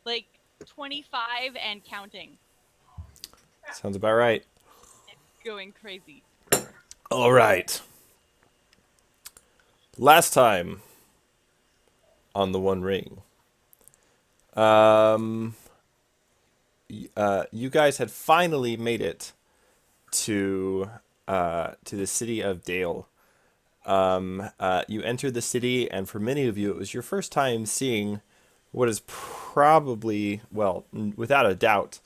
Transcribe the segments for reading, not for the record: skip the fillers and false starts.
Like 25 and counting. Sounds about right. Going crazy. All right. Last time on the One Ring, um, you guys had finally made it to the city of Dale. You entered the city, and for many of you, it was your first time seeing what is probably, well, without a doubt,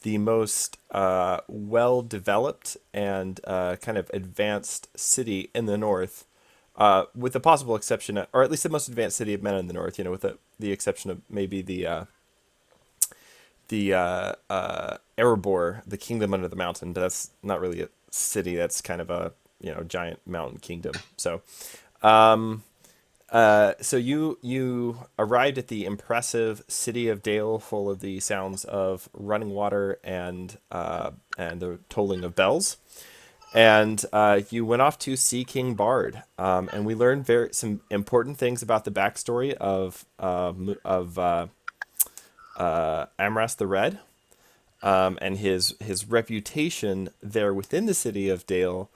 the most well developed and kind of advanced city in the north, with the possible exception, or at least the most advanced city of men in the north. You know, with the exception of maybe the Erebor, the kingdom under the mountain, but that's not really a city. That's kind of a giant mountain kingdom. So you arrived at the impressive city of Dale, full of the sounds of running water and the tolling of bells. And you went off to see King Bard, and we learned some important things about the backstory of Amras the Red, and his reputation there within the city of Dale,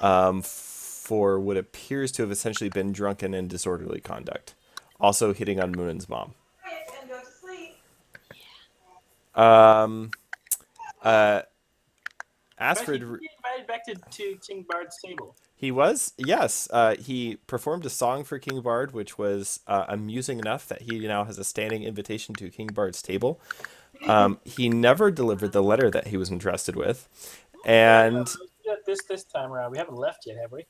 for what appears to have essentially been drunken and disorderly conduct, also hitting on Moonan's mom. And go to sleep. Um, Actually, did Asfred, you get invited back to King Bard's table? he was, yes, he performed a song for King Bard, which was amusing enough that he now has a standing invitation to King Bard's table. He never delivered the letter that he was entrusted with, and This time around, we haven't left yet, have we?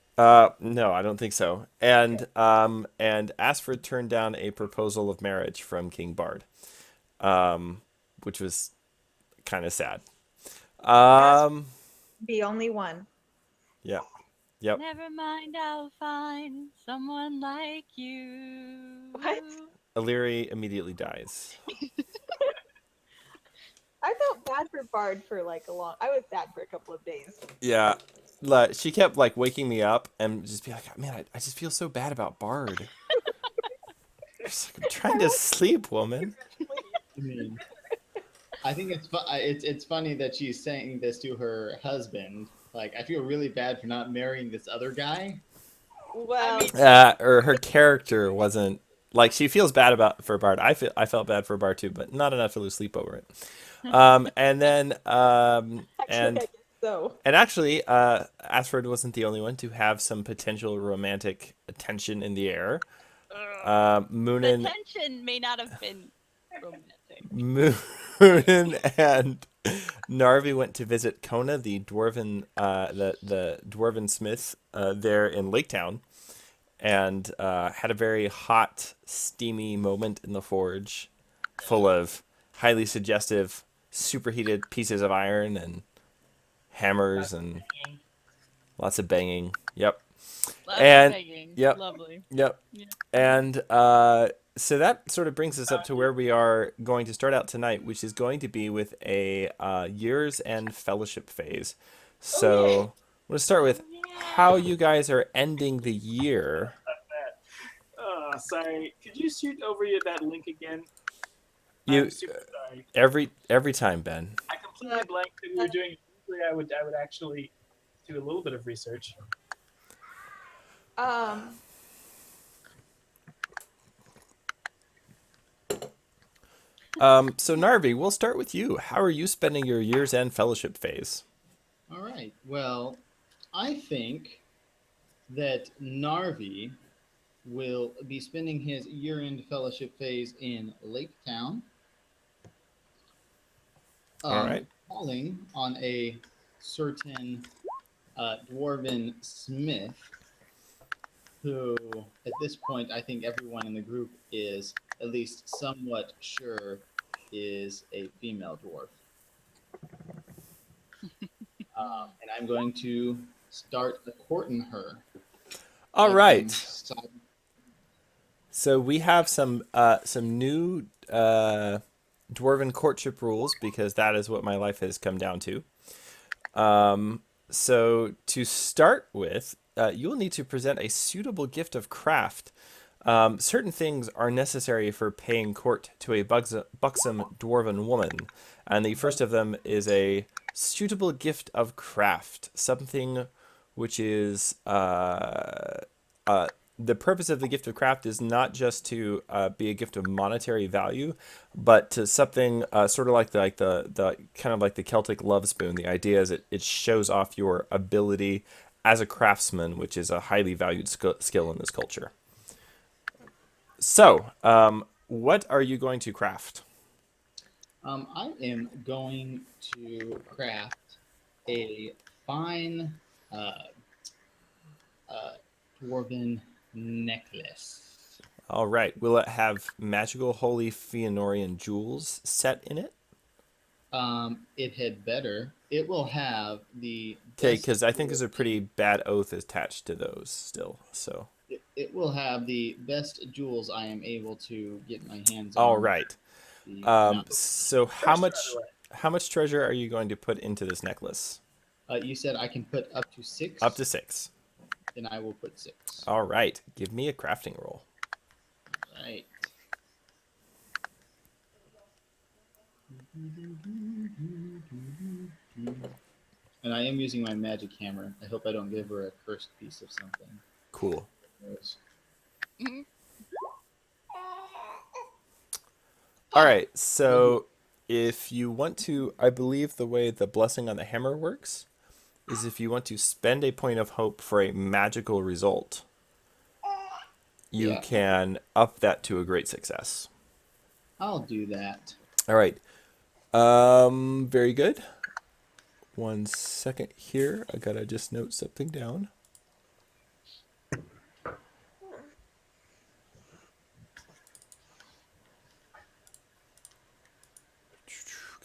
no, I don't think so. And Asfred turned down a proposal of marriage from King Bard, which was kind of sad. Um, The only one. yeah, yep. Never mind, I'll find someone like you. What? Illyri immediately dies. I felt bad for Bard for like a long. I was sad for a couple of days. Yeah, she kept like waking me up and just be like, "Man, I just feel so bad about Bard." She's like, "I'm trying to sleep, woman." I mean, I think it's funny that she's saying this to her husband. Like, I feel really bad for not marrying this other guy. Well, Or her character wasn't like she feels bad for Bard. I felt bad for Bard too, but not enough to lose sleep over it. And then actually, I guess so. and actually, Asfred wasn't the only one to have some potential romantic tension in the air. The Moonin, tension may not have been romantic. Moonin and Narvi went to visit Kona, the the dwarven smith there in Laketown, and had a very hot, steamy moment in the forge, full of highly suggestive, superheated pieces of iron and hammers and lots of banging. Yep. Lots And of begging. yep. Lovely. Yep. Yeah. And so that sort of brings us up to where we are going to start out tonight, which is going to be with a year's end fellowship phase. So I'm going to start with how you guys are ending the year. Oh, sorry. Could you shoot over that link again? You I'm super sorry. every time, Ben. I completely blanked that we were doing it. Usually I would actually do a little bit of research. So Narvi, we'll start with you. How are you spending your year's end fellowship phase? All right. Well, I think that Narvi will be spending his year-end fellowship phase in Lake Town. All right. Calling on a certain dwarven smith, who at this point I think everyone in the group is at least somewhat sure is a female dwarf. And I'm going to start courting her. All Let right. them stop. So we have some new dwarven courtship rules because that is what my life has come down to. So to start with, you will need to present a suitable gift of craft Certain things are necessary for paying court to a buxom dwarven woman, and the first of them is a suitable gift of craft, something which is the purpose of the gift of craft is not just to be a gift of monetary value, but to something sort of like the kind of like the Celtic love spoon. The idea is it shows off your ability as a craftsman, which is a highly valued skill in this culture. So, what are you going to craft? I am going to craft a fine dwarven necklace. All right. Will it have magical holy Fëanorian jewels set in it? It had better. It will have the Okay, best because I think there's a jewels- pretty bad oath attached to those still. So, it will have the best jewels I am able to get my hands all on. right. The amount- So First, by the way. how much treasure are you going to put into this necklace? you said I can put up to 6. Up to 6. Then I will put 6. All right. Give me a crafting roll. Right. And I am using my magic hammer. I hope I don't give her a cursed piece of something. Cool. All right. So, if you want to, I believe the way the blessing on the hammer works is if you want to spend a point of hope for a magical result, you Yeah. can up that to a great success. I'll do that. All right. Very good. 1 second here. I gotta just note something down.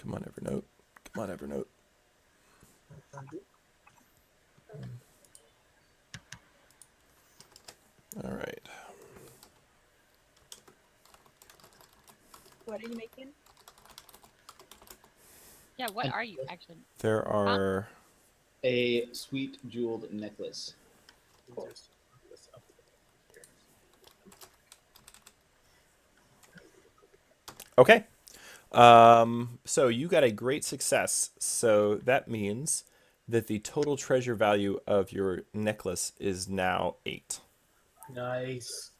Come on, Evernote. Come on, Evernote. All right. What are you making? Yeah, what are you actually? There are. A sweet jeweled necklace. Okay. So you got a great success. So that means that the total treasure value of your necklace is now 8. Nice.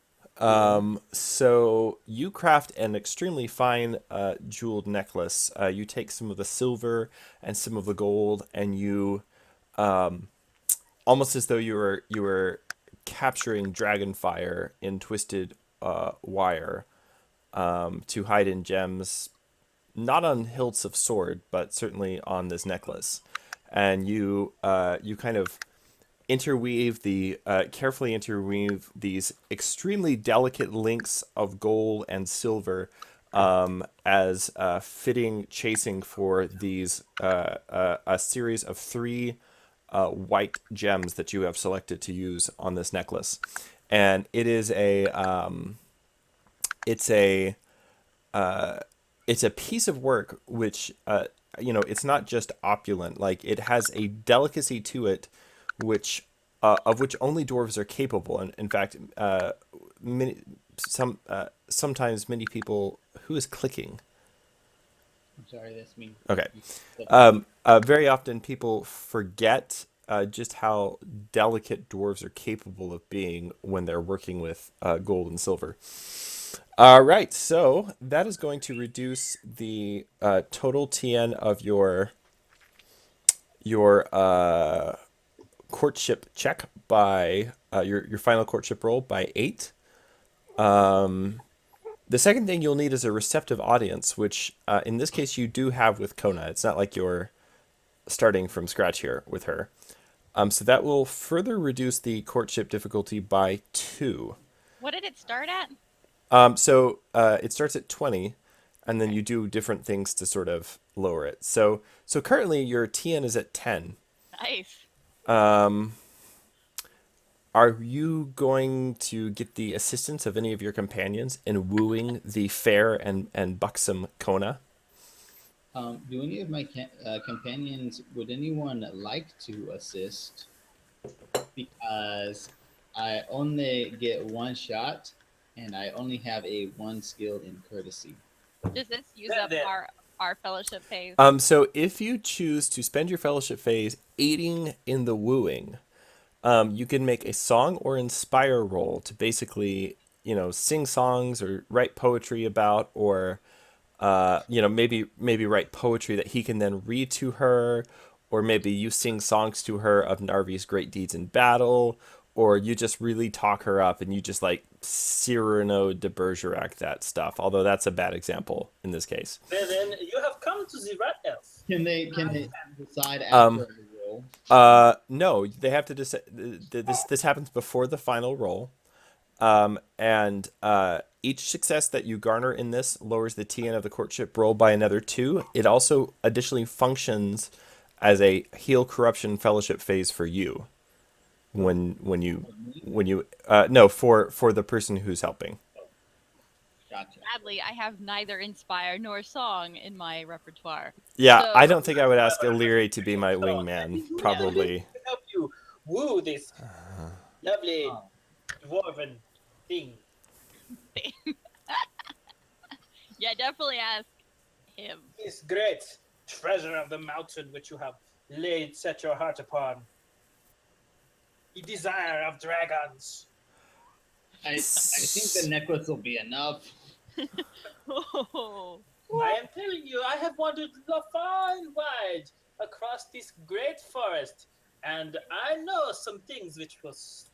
So you craft an extremely fine jeweled necklace. You take some of the silver and some of the gold, and you, almost as though you were capturing dragon fire in twisted wire, to hide in gems, not on hilts of sword, but certainly on this necklace. And you kind of carefully interweave these extremely delicate links of gold and silver as fitting chasing for these a series of 3 white gems that you have selected to use on this necklace. And it is it's a piece of work which it's not just opulent. Like, it has a delicacy to it which of which only dwarves are capable. And in fact, sometimes many people. Who is clicking? I'm sorry, that's me. Okay. Very often people forget just how delicate dwarves are capable of being when they're working with gold and silver. All right, so that is going to reduce the total TN of your courtship check by your final courtship roll by 8. The second thing you'll need is a receptive audience, which in this case you do have with Kona. It's not like you're starting from scratch here with her. So that will further reduce the courtship difficulty by 2. What did it start at? So it starts at 20, and then you do different things to sort of lower it. So currently your TN is at 10. Nice. Are you going to get the assistance of any of your companions in wooing the fair and buxom Kona? Do any of my companions, would anyone like to assist? Because I only get 1 shot, and I only have a 1 skill in courtesy. Does this use Yeah, up that- our fellowship phase? So if you choose to spend your fellowship phase aiding in the wooing, you can make a song or inspire roll to basically, sing songs or write poetry about, or maybe write poetry that he can then read to her, or maybe you sing songs to her of Narvi's great deeds in battle, or you just really talk her up and you just like Cyrano de Bergerac that stuff. Although that's a bad example in this case. Well, then you have come to the rat elf. Can they decide after the roll? No, they have to decide. This happens before the final roll. And each success that you garner in this lowers the TN of the courtship roll by another 2. It also additionally functions as a heal corruption fellowship phase for you. When you no, for the person who's helping. Gotcha. Sadly, I have neither inspire nor song in my repertoire. Yeah, So- I don't think I would ask Illyri to be my wingman. Probably. To help you woo this lovely dwarven thing. Yeah, definitely ask him. This great treasure of the mountain which you have set your heart upon. The desire of dragons. I think the necklace will be enough. Oh, I am telling you, I have wandered far and wide across this great forest, and I know some things which was.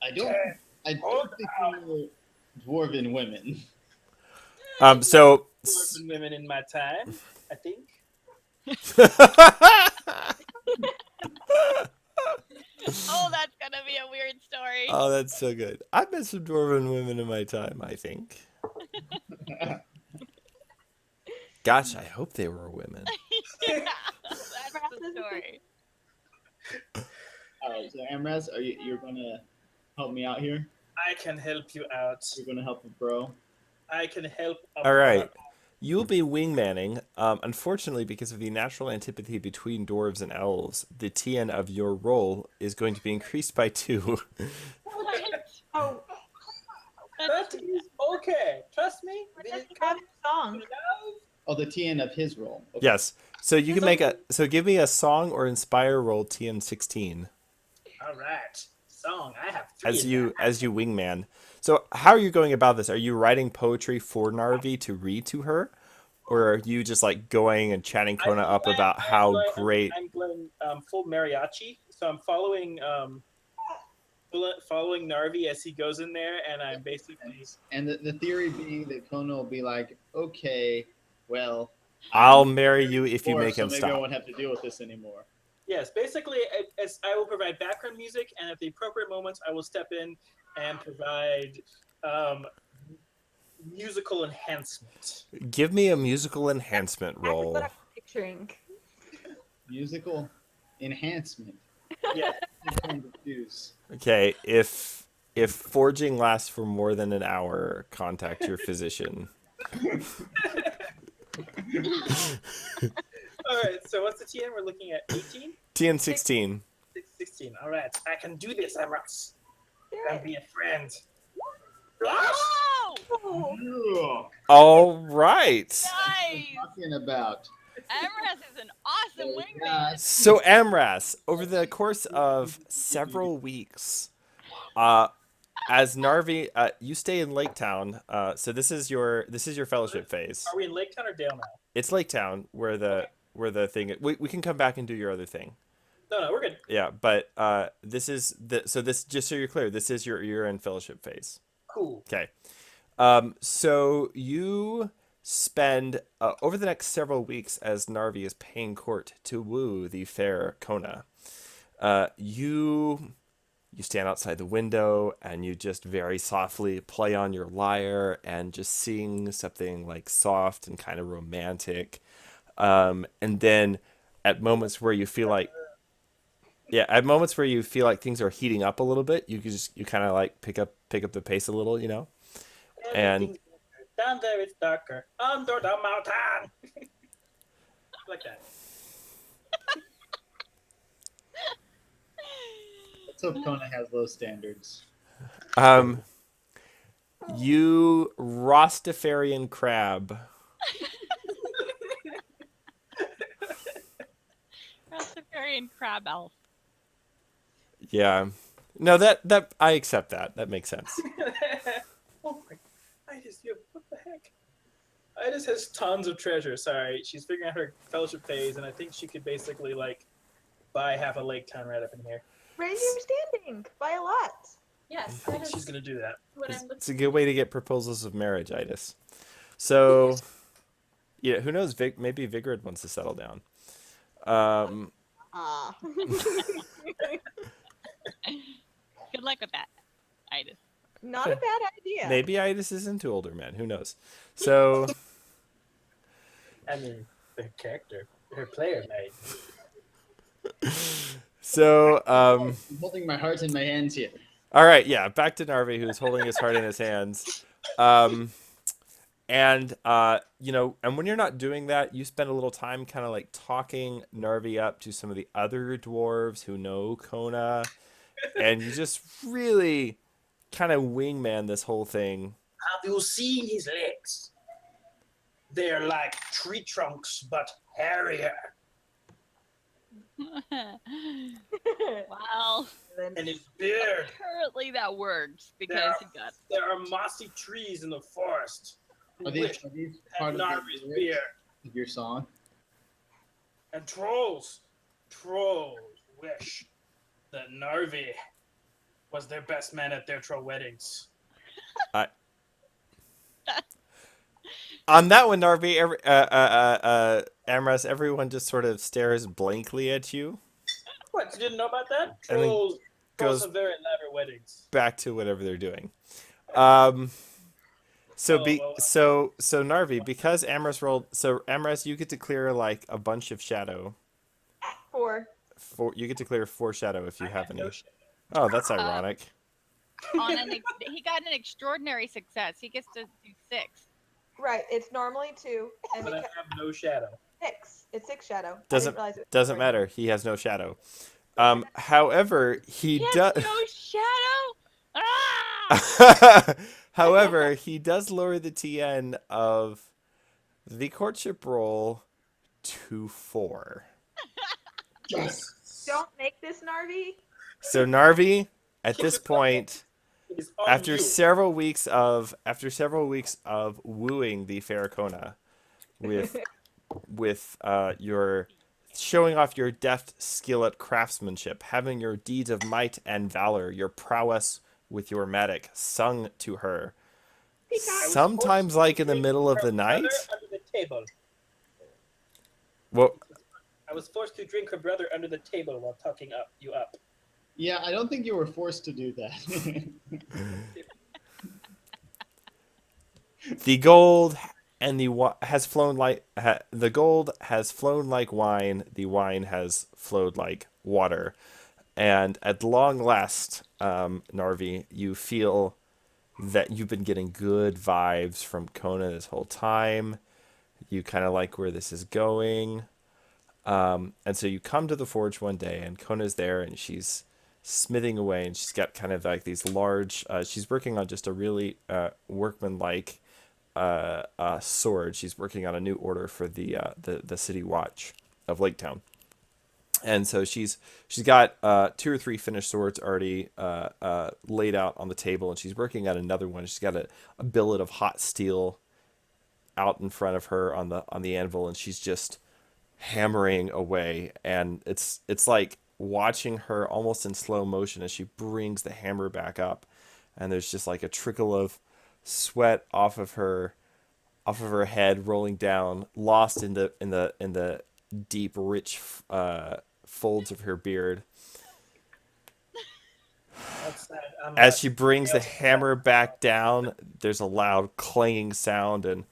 I don't think we know dwarven women. So Dwarven women in my time, I think. oh, that's gonna be a weird story. Oh, that's so good. I've met some dwarven women in my time, I think. Gosh, I hope they were women. Yeah, that's the story. All right, so Amraz, you're gonna help me out here? I can help you out. You're gonna help a bro? I can help. All right. You'll be wingmanning. Unfortunately, because of the natural antipathy between dwarves and elves, the TN of your roll is going to be increased by 2. What? Oh, That is okay. Trust me. but Will does it he come have a song? to love? Oh, the TN of his roll. Okay. Yes. So you can make so give me a song or inspire roll TN 16 All right. Song. I have 3. as you wingman. So how are you going about this? Are you writing poetry for Narvi to read to her? Or are you just like going and chatting Kona up about how great? I'm going full mariachi, so I'm following Narvi as he goes in there, and I'm basically. And the theory being that Kona will be like, okay, well, I'll marry you if you make so him maybe I stop. won't have to deal with this anymore. Yes, basically, as I will provide background music, and at the appropriate moments, I will step in and provide musical enhancement. Give me a musical enhancement That's roll. what I'm picturing. Musical enhancement. Yeah. Juice. Okay, if forging lasts for more than an hour, contact your physician. All right. So what's the TN? We're looking at 18, TN 16. 16. All right. I can do this, Emrys. Do And it. be a friend. Oh, Oh, All right. nice! Talking about. Amras is an awesome wingman. Yes. So Amras, over the course of several weeks, as Narvi, you stay in Lake Town. So this is your fellowship phase. Are we in Lake Town or Dale now? It's Lake Town where the thing. We can come back and do your other thing. No, we're good. Yeah, but this is this just so you're clear. This is your year-end fellowship phase. Cool. Okay. So you spend over the next several weeks as Narvi is paying court to woo the fair Kona. You stand outside the window and you just very softly play on your lyre and just sing something like soft and kind of romantic. And then at moments where you feel like things are heating up a little bit, you kind of like pick up the pace a little, And Everything's down there it's darker. Under the mountain. Like that. Let's hope Kona has low standards. You Rastafarian crab. Rastafarian crab elf. Yeah. No, that I accept that. That makes sense. Oh my! What the heck? Itis has tons of treasure. Sorry, she's figuring out her fellowship phase, and I think she could basically like buy half a lake town right up in here. Raise your standing by a lot. Yes, I that think is she's gonna do that. what I'm It's looking a good way to get proposals of marriage, Itis. So, yeah, who knows? Maybe Vigrid wants to settle down. Ah. Good luck with that, Itis. Not a bad idea. Maybe Itis is into older men. Who knows? So, I mean, her player mate. so, I'm holding my heart in my hands here. all right, yeah, back to Narvi, who's holding his heart in his hands. And and when you're not doing that, you spend a little time kind of like talking Narvi up to some of the other dwarves who know Kona, and you just really kind of wingman this whole thing. Have you seen his legs? They're like tree trunks, but hairier. Well, And his beard. apparently that works because he got. There are mossy trees in the forest. Are these part of Narvi's the beard. lyrics of your song? And trolls. Trolls wish that Narvi was their best man at their troll weddings. On that one, Narvi, Amras, everyone just sort of stares blankly at you. What, you didn't know about that? And then Trolls goes have very elaborate weddings. back to whatever they're doing. So Narvi, because Amras rolled, so Amras, you get to clear like a bunch of shadow. 4. You get to clear 4 shadow if you have any. No shit. Oh, that's ironic. He got an extraordinary success. He gets to do 6. Right. It's normally 2. And But I have no shadow. 6. It's 6 shadow. Doesn't I didn't realize it was doesn't 4. matter. He has no shadow. However, he He does. has no shadow. Ah! However, he does lower the TN of the courtship roll to 4. Yes. Don't make this Narvi. So Narvi, at this point, It is on after you. several weeks of wooing the Farrakona with your showing off your deft skill at craftsmanship, having your deeds of might and valor, your prowess with your matic sung to her, sometimes like in the middle of the night. Under the table. Well, I was forced to drink her brother under the table while talking you up. Yeah, I don't think you were forced to do that. the gold and has flown like the gold has flown like wine. The wine has flowed like water, and at long last, Narvi, you feel that you've been getting good vibes from Kona this whole time. You kind of like where this is going, and so you come to the forge one day, and Kona's there, and she's smithing away, and she's got kind of like these large. She's working on just a really workmanlike sword. She's working on a new order for the city watch of Laketown, and so she's got 2 or 3 finished swords already laid out on the table, and she's working on another one. She's got a billet of hot steel out in front of her on the anvil, and she's just hammering away, and it's like watching her almost in slow motion as she brings the hammer back up, and there's just like a trickle of sweat off of her head rolling down, lost in the deep rich folds of her beard That's sad. as she brings the hammer back down. There's a loud clanging sound, and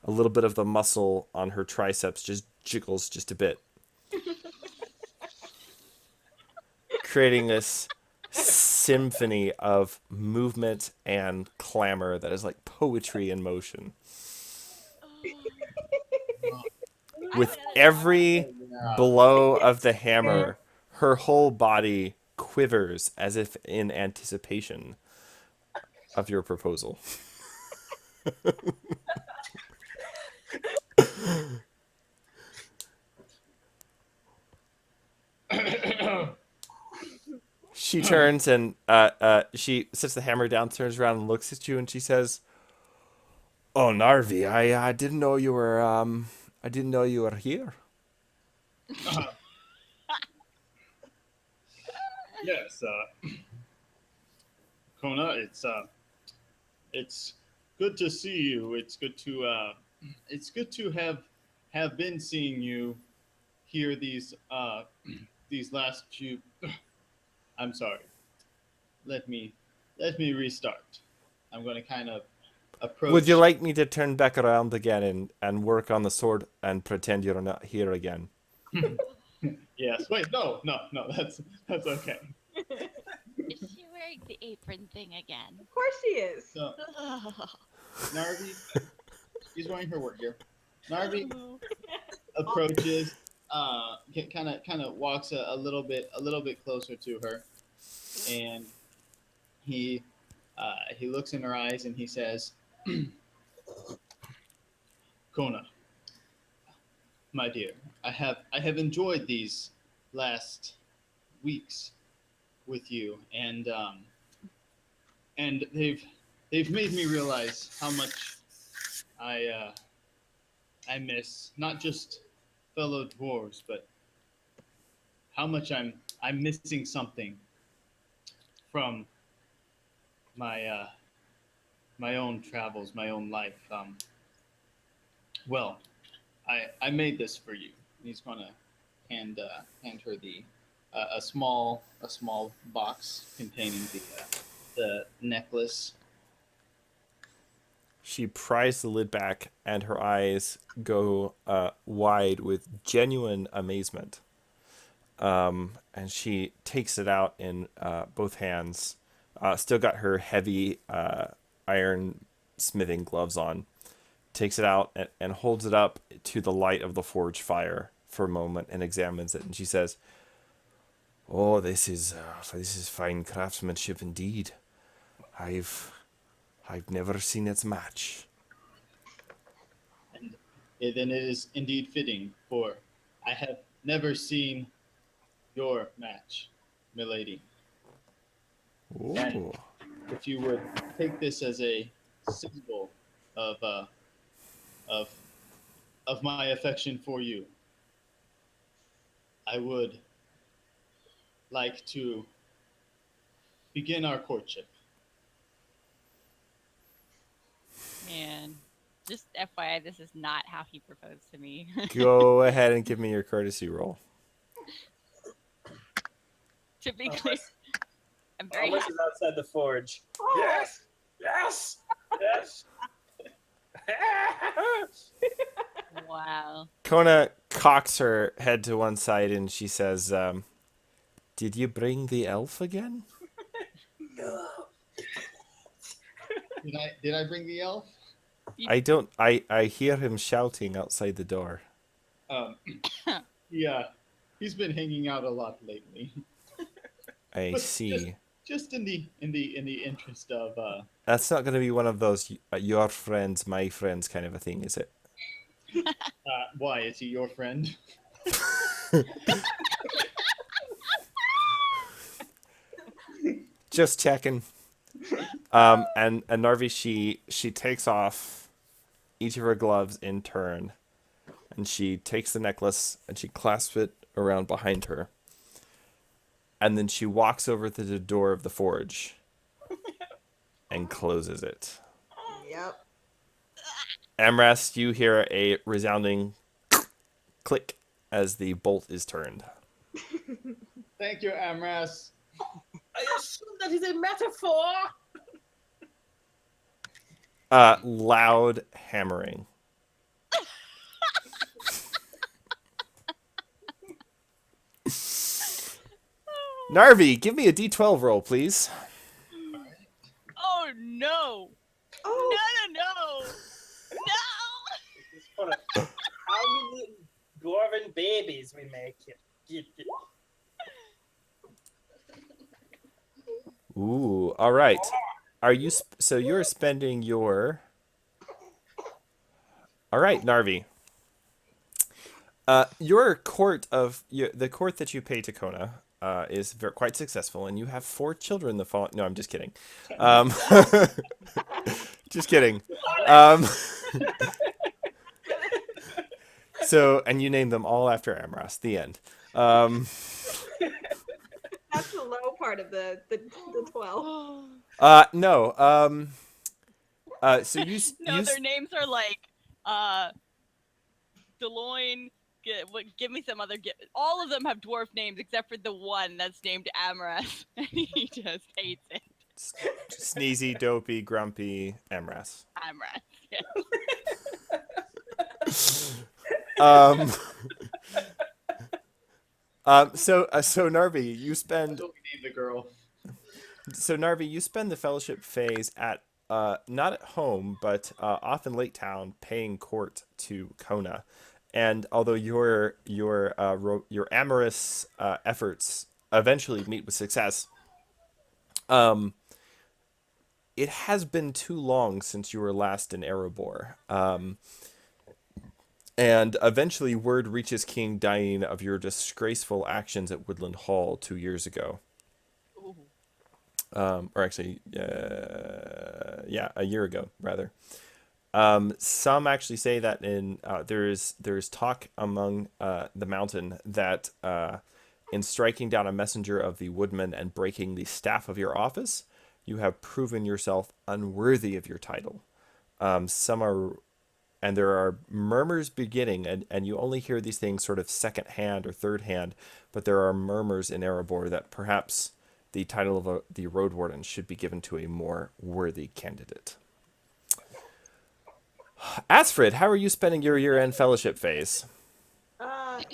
a little bit of the muscle on her triceps just jiggles just a bit, creating this symphony of movement and clamor that is like poetry in motion. With every blow of the hammer, her whole body quivers as if in anticipation of your proposal. She turns and she sets the hammer down, turns around and looks at you, and she says, "Oh, Narvi, I didn't know you were I didn't know you were here." Yes, Kona, it's good to see you. It's good to have been seeing you here these last few. I'm sorry. Let me restart. I'm going to kind of approach. Would you like me to turn back around again and work on the sword and pretend you're not here again? Yes. Wait. No. That's okay. Is she wearing the apron thing again? Of course she is. So, Narvi, she's wearing her work gear. Narvi approaches, kind of walks a little bit closer to her, and he looks in her eyes and he says, "Kona, my dear, I have enjoyed these last weeks with you, and they've made me realize how much I miss not just fellow dwarves, but how much I'm missing something from my my own travels, my own life. Well, I made this for you." He's gonna hand her a small box containing the necklace. She pries the lid back, and her eyes go wide with genuine amazement. And she takes it out in both hands. Still got her heavy iron smithing gloves on. Takes it out and holds it up to the light of the forge fire for a moment and examines it. And she says, "Oh, this is fine craftsmanship indeed. I've never seen its match." And then it is indeed fitting, for I have never seen your match, milady. Ooh. And if you would take this as a symbol of my affection for you, I would like to begin our courtship. Man, just FYI, this is not how he proposed to me. Go ahead and give me your courtesy roll. To be clear, I'm very Alice happy. is outside the forge. Oh, Yes! Yes! Yes! Wow. Kona cocks her head to one side and she says, "Did you bring the elf again?" No. Did I bring the elf? I hear him shouting outside the door. Yeah, he's been hanging out a lot lately. I But see. Just in the interest of That's not going to be one of those your friends, my friends kind of a thing, is it? why is he your friend? Just checking. And Narvi, she takes off each of her gloves in turn, and she takes the necklace and she clasps it around behind her, and then she walks over to the door of the forge and closes it. Yep. Amras, you hear a resounding click as the bolt is turned. Thank you, Amras. I assume that is a metaphor. Loud hammering. Narvi, give me a D12 roll, please. Oh no! Oh, No! It's for how many dwarven babies we make here. Ooh, all right. Are you so you're spending your All right, Narvi. Your the court that you pay to Kona is quite successful, and you have 4 children. The fall. No, I'm just kidding. Um, just kidding. Um, and you name them all after Amras. The end. Um, That's the low part of the 12. no. So No, their names are like Deloitte. Give me some other. All of them have dwarf names except for the one that's named Amaras, and he just hates it. Sneezy, Dopey, Grumpy, Amras. Amaras. Yeah. Um. So Narvi, you spend. That's what we need the girl. So Narvi, you spend the fellowship phase at not at home, but off in Lake Town, paying court to Kona. And although your amorous efforts eventually meet with success, it has been too long since you were last in Erebor. And eventually word reaches King Dain of your disgraceful actions at Woodland Hall 2 years ago. Ooh. Or actually, yeah, a year ago, rather. Some actually say that there's talk among the mountain that in striking down a messenger of the woodman and breaking the staff of your office, you have proven yourself unworthy of your title. And there are murmurs beginning, and you only hear these things sort of second hand or third hand, but there are murmurs in Erebor that perhaps the title of the Road Warden should be given to a more worthy candidate. Asfrid, how are you spending your year-end fellowship phase? I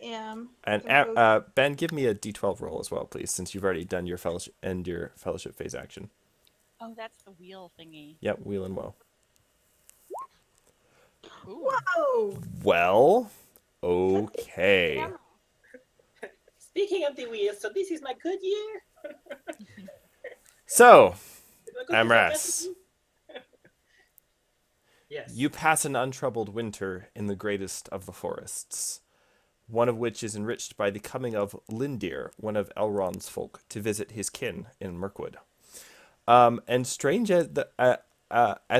am. And Ben, give me a D12 roll as well, please, since you've already done your fellowship phase action. Oh, that's the wheel thingy. Yep, wheel and woe. Ooh. Whoa! Well, okay. Speaking of the wheel, so this is my good year. So, Good Amras, yes. you pass an untroubled winter in the greatest of the forests, one of which is enriched by the coming of Lindir, one of Elrond's folk, to visit his kin in Mirkwood. And strange as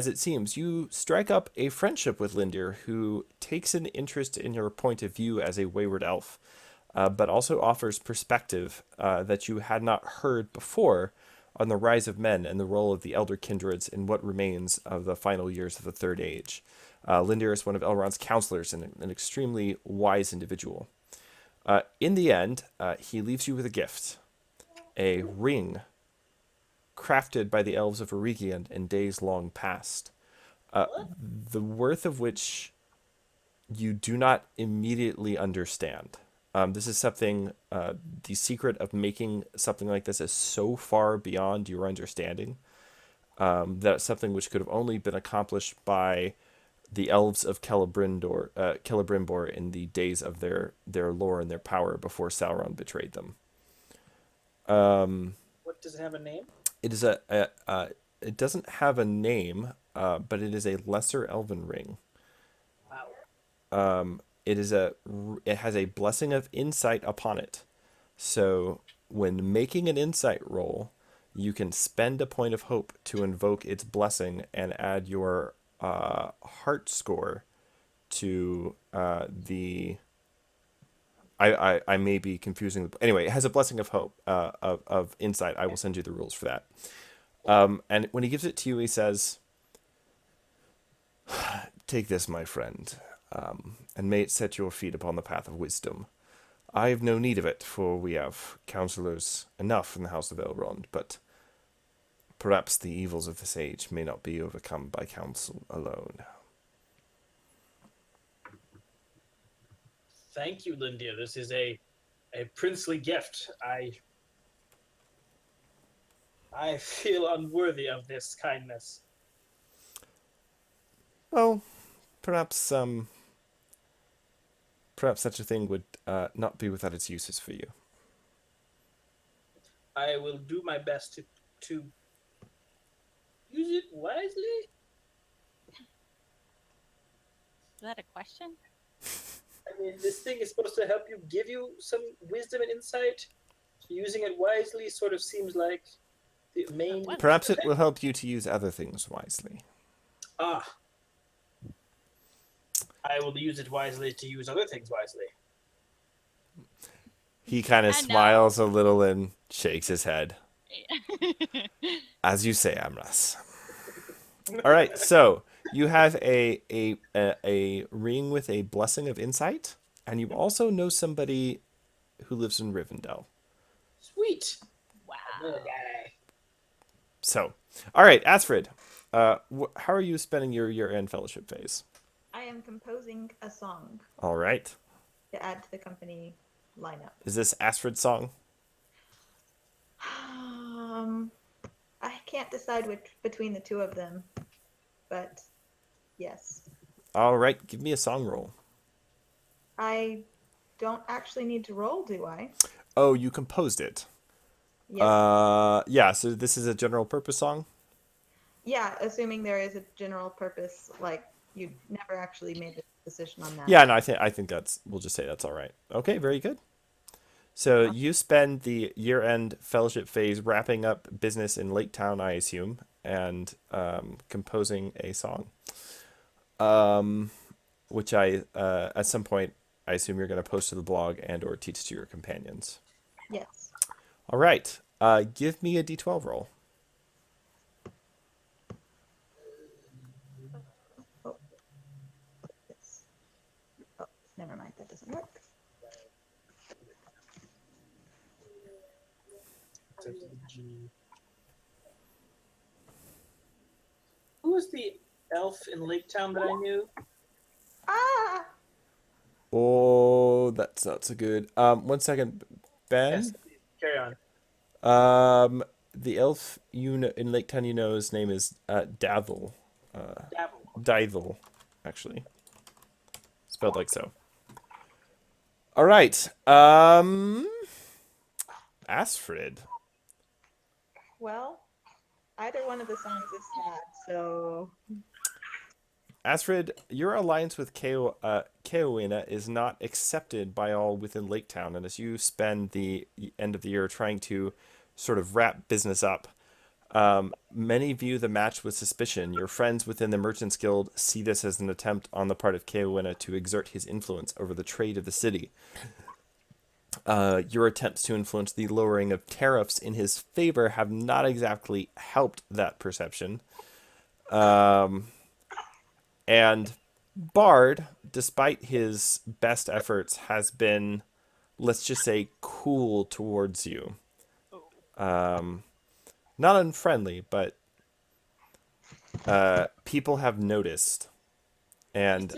it seems, you strike up a friendship with Lindir, who takes an interest in your point of view as a wayward elf, but also offers perspective that you had not heard before on the rise of men and the role of the elder kindreds in what remains of the final years of the Third Age. Lindir is one of Elrond's counselors and an extremely wise individual. In the end, he leaves you with a gift, a ring crafted by the elves of Eregion in days long past, the worth of which you do not immediately understand. This is something, the secret of making something like this is so far beyond your understanding that it's something which could have only been accomplished by the elves of Celebrimbor in the days of their lore and their power before Sauron betrayed them. What does it have a name? It is it doesn't have a name, but it is a lesser elven ring. Wow. It has a blessing of insight upon it. So when making an insight roll, you can spend a point of hope to invoke its blessing and add your heart score to the. I may be confusing. Anyway, it has a blessing of hope of insight. I will send you the rules for that. And when he gives it to you, he says, "Take this, my friend, and may it set your feet upon the path of wisdom. I have no need of it, for we have counselors enough in the House of Elrond, but perhaps the evils of this age may not be overcome by counsel alone." Thank you, Lindia. This is a princely gift. I feel unworthy of this kindness. Well, perhaps such a thing would not be without its uses for you. I will do my best to use it wisely. Is that a question? I mean, this thing is supposed to help you, give you some wisdom and insight. Using it wisely sort of seems like the main. What? Perhaps it will help you to use other things wisely. Ah, I will use it wisely to use other things wisely. He kind of I know. smiles a little and shakes his head. As you say, Amras. All right, so you have a ring with a blessing of insight, and you also know somebody who lives in Rivendell. Sweet. Wow. Another guy. So, all right, Asfrid, how are you spending your year-end fellowship phase? I am composing a song All right. to add to the company lineup. Is this Asfrid's song? I can't decide which between the two of them, but yes. All right, give me a song roll. I don't actually need to roll, do I? Oh, you composed it. Yes. Yeah, so this is a general purpose song? Yeah, assuming there is a general purpose, like you never actually made a decision on that. Yeah, no, I think we'll just say that's all right. Okay, very good. So you spend the year-end fellowship phase wrapping up business in Lake Town, I assume, and composing a song. Which at some point, I assume you're going to post to the blog and or teach to your companions. Yes. All right. Give me a D12 roll. Yes. Oh, never mind. That doesn't work. Who was the elf in Lake Town that I knew? Ah! Oh, that's not so good. 1 second, Ben. Yes, carry on. The elf in Lake Town, his name is Davil. Dabble. Dithel, actually. Spelled like so. All right. Asfrid. Well, either one of the songs is sad, so Asfrid, your alliance with Keowina is not accepted by all within Lake Town, and as you spend the end of the year trying to sort of wrap business up, many view the match with suspicion. Your friends within the Merchants Guild see this as an attempt on the part of Keowina to exert his influence over the trade of the city. Your attempts to influence the lowering of tariffs in his favor have not exactly helped that perception. And Bard, despite his best efforts, has been, let's just say, cool towards you. Not unfriendly, but people have noticed. And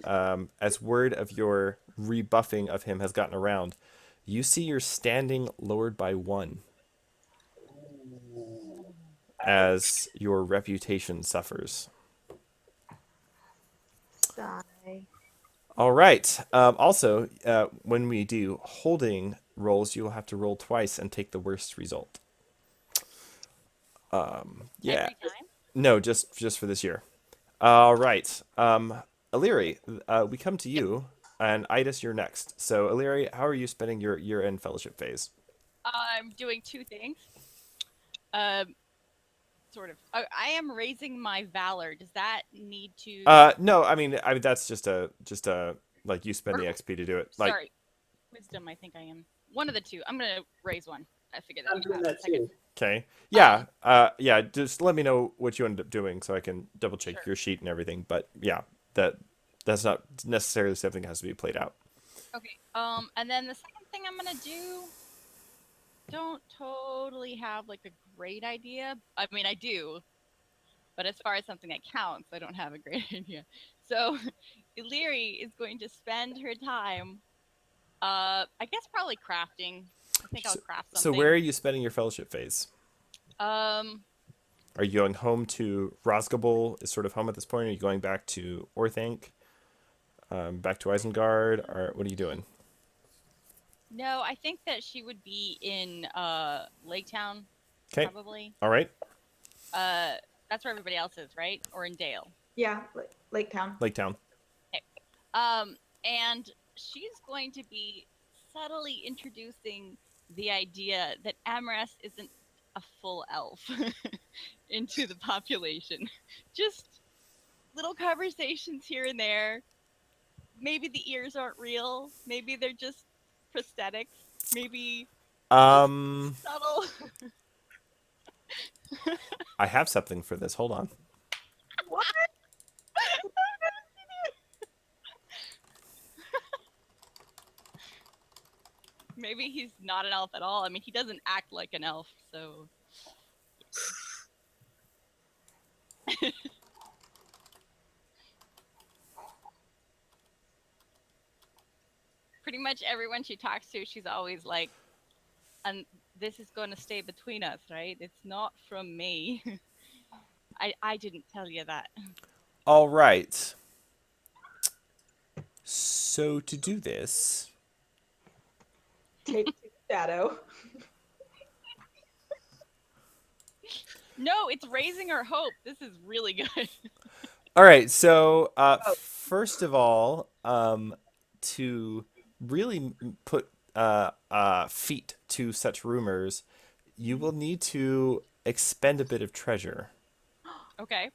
as word of your rebuffing of him has gotten around, you see your standing lowered by 1 as your reputation suffers. sigh. All right. Also, when we do holding rolls, you will have to roll twice and take the worst result. Yeah. Every time? No, just for this year. All right. Illyri, we come to you, and Idis, you're next. So, Illyri, how are you spending your year-end fellowship phase? I'm doing 2 things. Sort of. I am raising my valor. Does that need to? No, I mean that's just a like you spend the Or- XP to do it. Like, Sorry, wisdom. I think I am one of the 2. I'm gonna raise one. I figured that I'm out. doing that Second. too. okay, yeah, yeah. Just let me know what you end up doing so I can double check Sure. your sheet and everything. But yeah, that's not necessarily something that has to be played out. Okay. And then the second thing I'm gonna do. Don't totally have like a great idea. I mean, I do, but as far as something that counts, I don't have a great idea. So, Illyri is going to spend her time, I guess probably crafting. I think I'll craft something. So where are you spending your fellowship phase? Are you going home to Rosgobel? Is sort of home at this point? Are you going back to Orthanc? Back to Isengard? Or what are you doing? No, I think that she would be in Lake Town, Okay. probably. All right. That's where everybody else is, right? Or in Dale. Yeah, Lake Town. Lake Town. And she's going to be subtly introducing the idea that Amaras isn't a full elf into the population. Just little conversations here and there. Maybe the ears aren't real. Maybe they're just prosthetics. Maybe subtle. I have something for this. Hold on. What? Maybe he's not an elf at all. I mean, he doesn't act like an elf, so. Pretty much everyone she talks to, she's always like, and this is going to stay between us, right? It's not from me. I didn't tell you that. All right. So to do this, Take to shadow. No, it's raising her hope. This is really good. all right. So first of all, to really put feet to such rumors, you will need to expend a bit of treasure. Okay.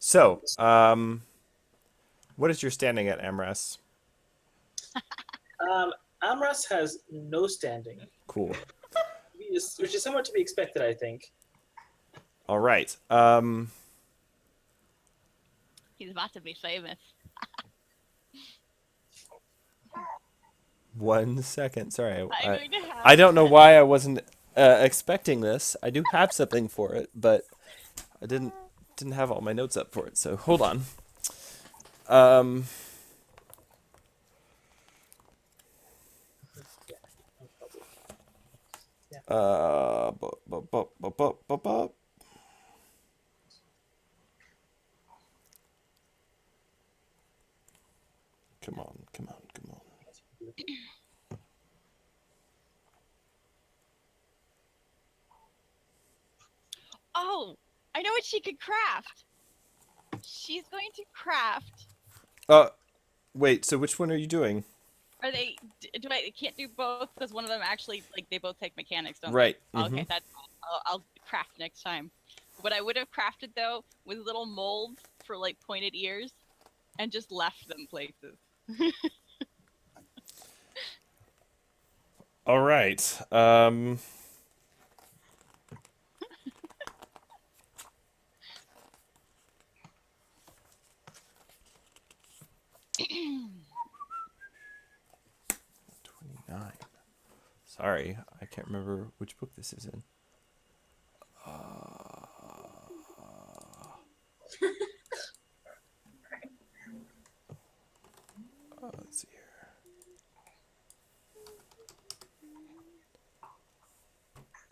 So, what is your standing at, Amras? Amras has no standing, Cool. which is somewhat to be expected, I think. All right. He's about to be famous. 1 second. Sorry. I'm going to have I don't know why I wasn't expecting this. I do have something for it, but I didn't have all my notes up for it. So hold on. Come on. Oh, I know what she could craft. She's going to craft. Wait. So which one are you doing? Are they? Do I can't do both because one of them actually like they both take mechanics, don't Right. they? Okay, that's. I'll craft next time. What I would have crafted though was little molds for like pointed ears, and just left them places. All right. Sorry, I can't remember which book this is in. Let's see here.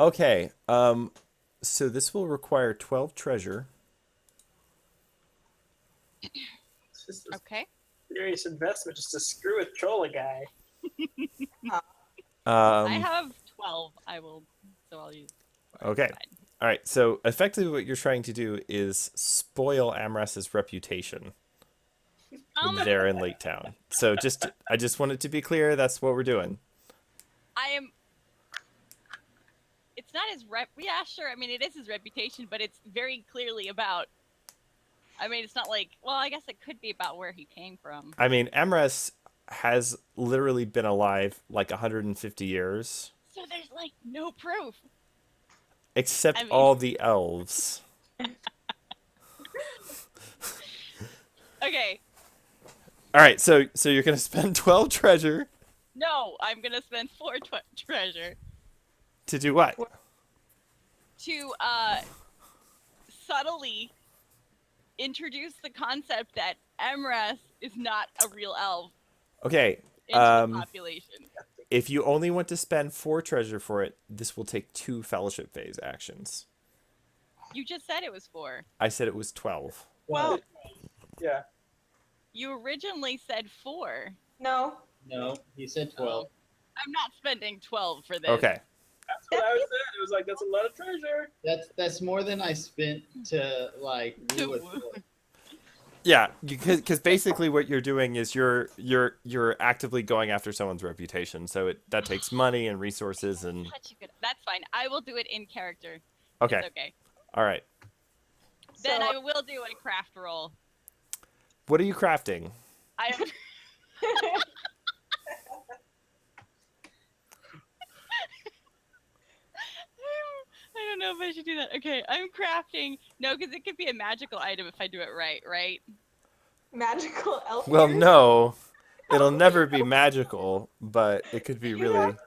Okay, so this will require 12 treasure. It's just a Okay. serious investment just to screw with troll a guy. I have 12. So I'll use. Okay. All right, so effectively what you're trying to do is spoil Amras's reputation when they're in Lake Town. So I just want it to be clear that's what we're doing. It's not his rep. Yeah, sure. I mean, it is his reputation, but it's very clearly about. I mean, it's not like. Well, I guess it could be about where he came from. I mean, Amras has literally been alive like 150 years. So there's like no proof. Except all the elves. Okay. All right, so you're going to spend 12 treasure. No, I'm going to spend 4 treasure. To do what? To subtly introduce the concept that Emrys is not a real elf. Okay. Into the population. If you only want to spend 4 treasure for it, this will take 2 fellowship phase actions. You just said it was 4. I said it was 12. Well, Yeah. You originally said 4. no. No, he said 12. I'm not spending 12 for this. Okay. That's what I was saying. It was like, that's a lot of treasure. That's more than I spent to like woo a dwarf. Yeah, because basically what you're doing is you're actively going after someone's reputation, so that takes money and resources and. That's fine. I will do it in character. Okay. It's okay. All right. Then So- I will do a craft roll. What are you crafting? I am. I don't know if I should do that. Okay, I'm crafting. No, because it could be a magical item if I do it right, right? Magical elf. Well, ears? no, it'll never be magical, but it could be really. Could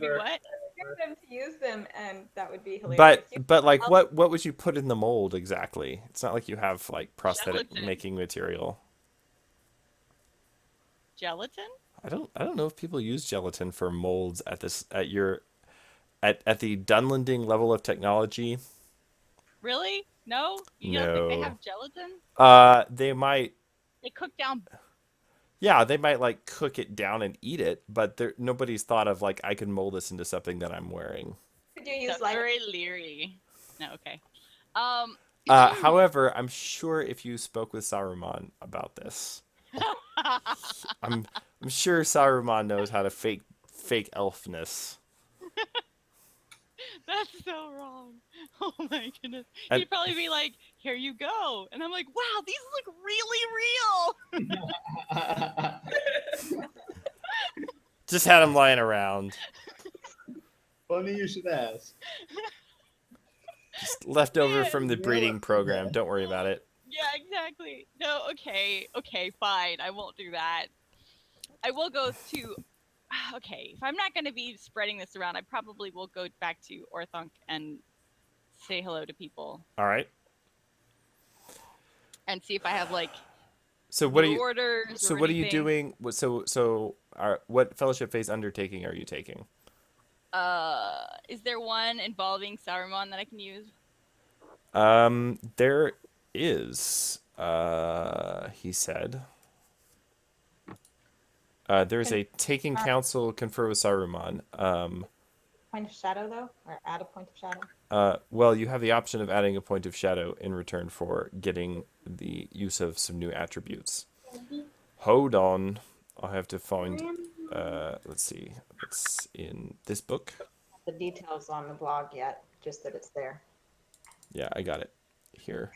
be Ever. what? Get them to use them, and that would be hilarious. But like, what would you put in the mold exactly? It's not like you have like prosthetic Gelatin. making material. Gelatin? I don't know if people use gelatin for molds at the Dunlending level of technology. Really? No? You don't think they No. have gelatin? They might. They cook down. Yeah, they might like cook it down and eat it, but nobody's thought of like I can mold this into something that I'm wearing. Could you use That's like very leery. No, okay. However, I'm sure if you spoke with Saruman about this, I'm sure Saruman knows how to fake elfness. That's so wrong. Oh my goodness. And- He'd probably be like, here you go. And I'm like, wow, these look really real. Just had him lying around, Funny you should ask. just left over Man. from the breeding program. Don't worry about it. Yeah, exactly. No, okay, fine. I won't do that. I will go to. Okay, if I'm not going to be spreading this around, I probably will go back to Orthonk and say hello to people All right. and see if I have like So what are new you? orders. So or what are you anything. doing? What fellowship phase undertaking are you taking? Is there one involving Saruman that I can use? There is. He said. There's a taking counsel, confer with Saruman. point of shadow though, or add a point of shadow? Well, you have the option of adding a point of shadow in return for getting the use of some new attributes. Hold on, I have to find. Let's see. It's in this book. The details on the blog yet, just that it's there. Yeah, I got it here.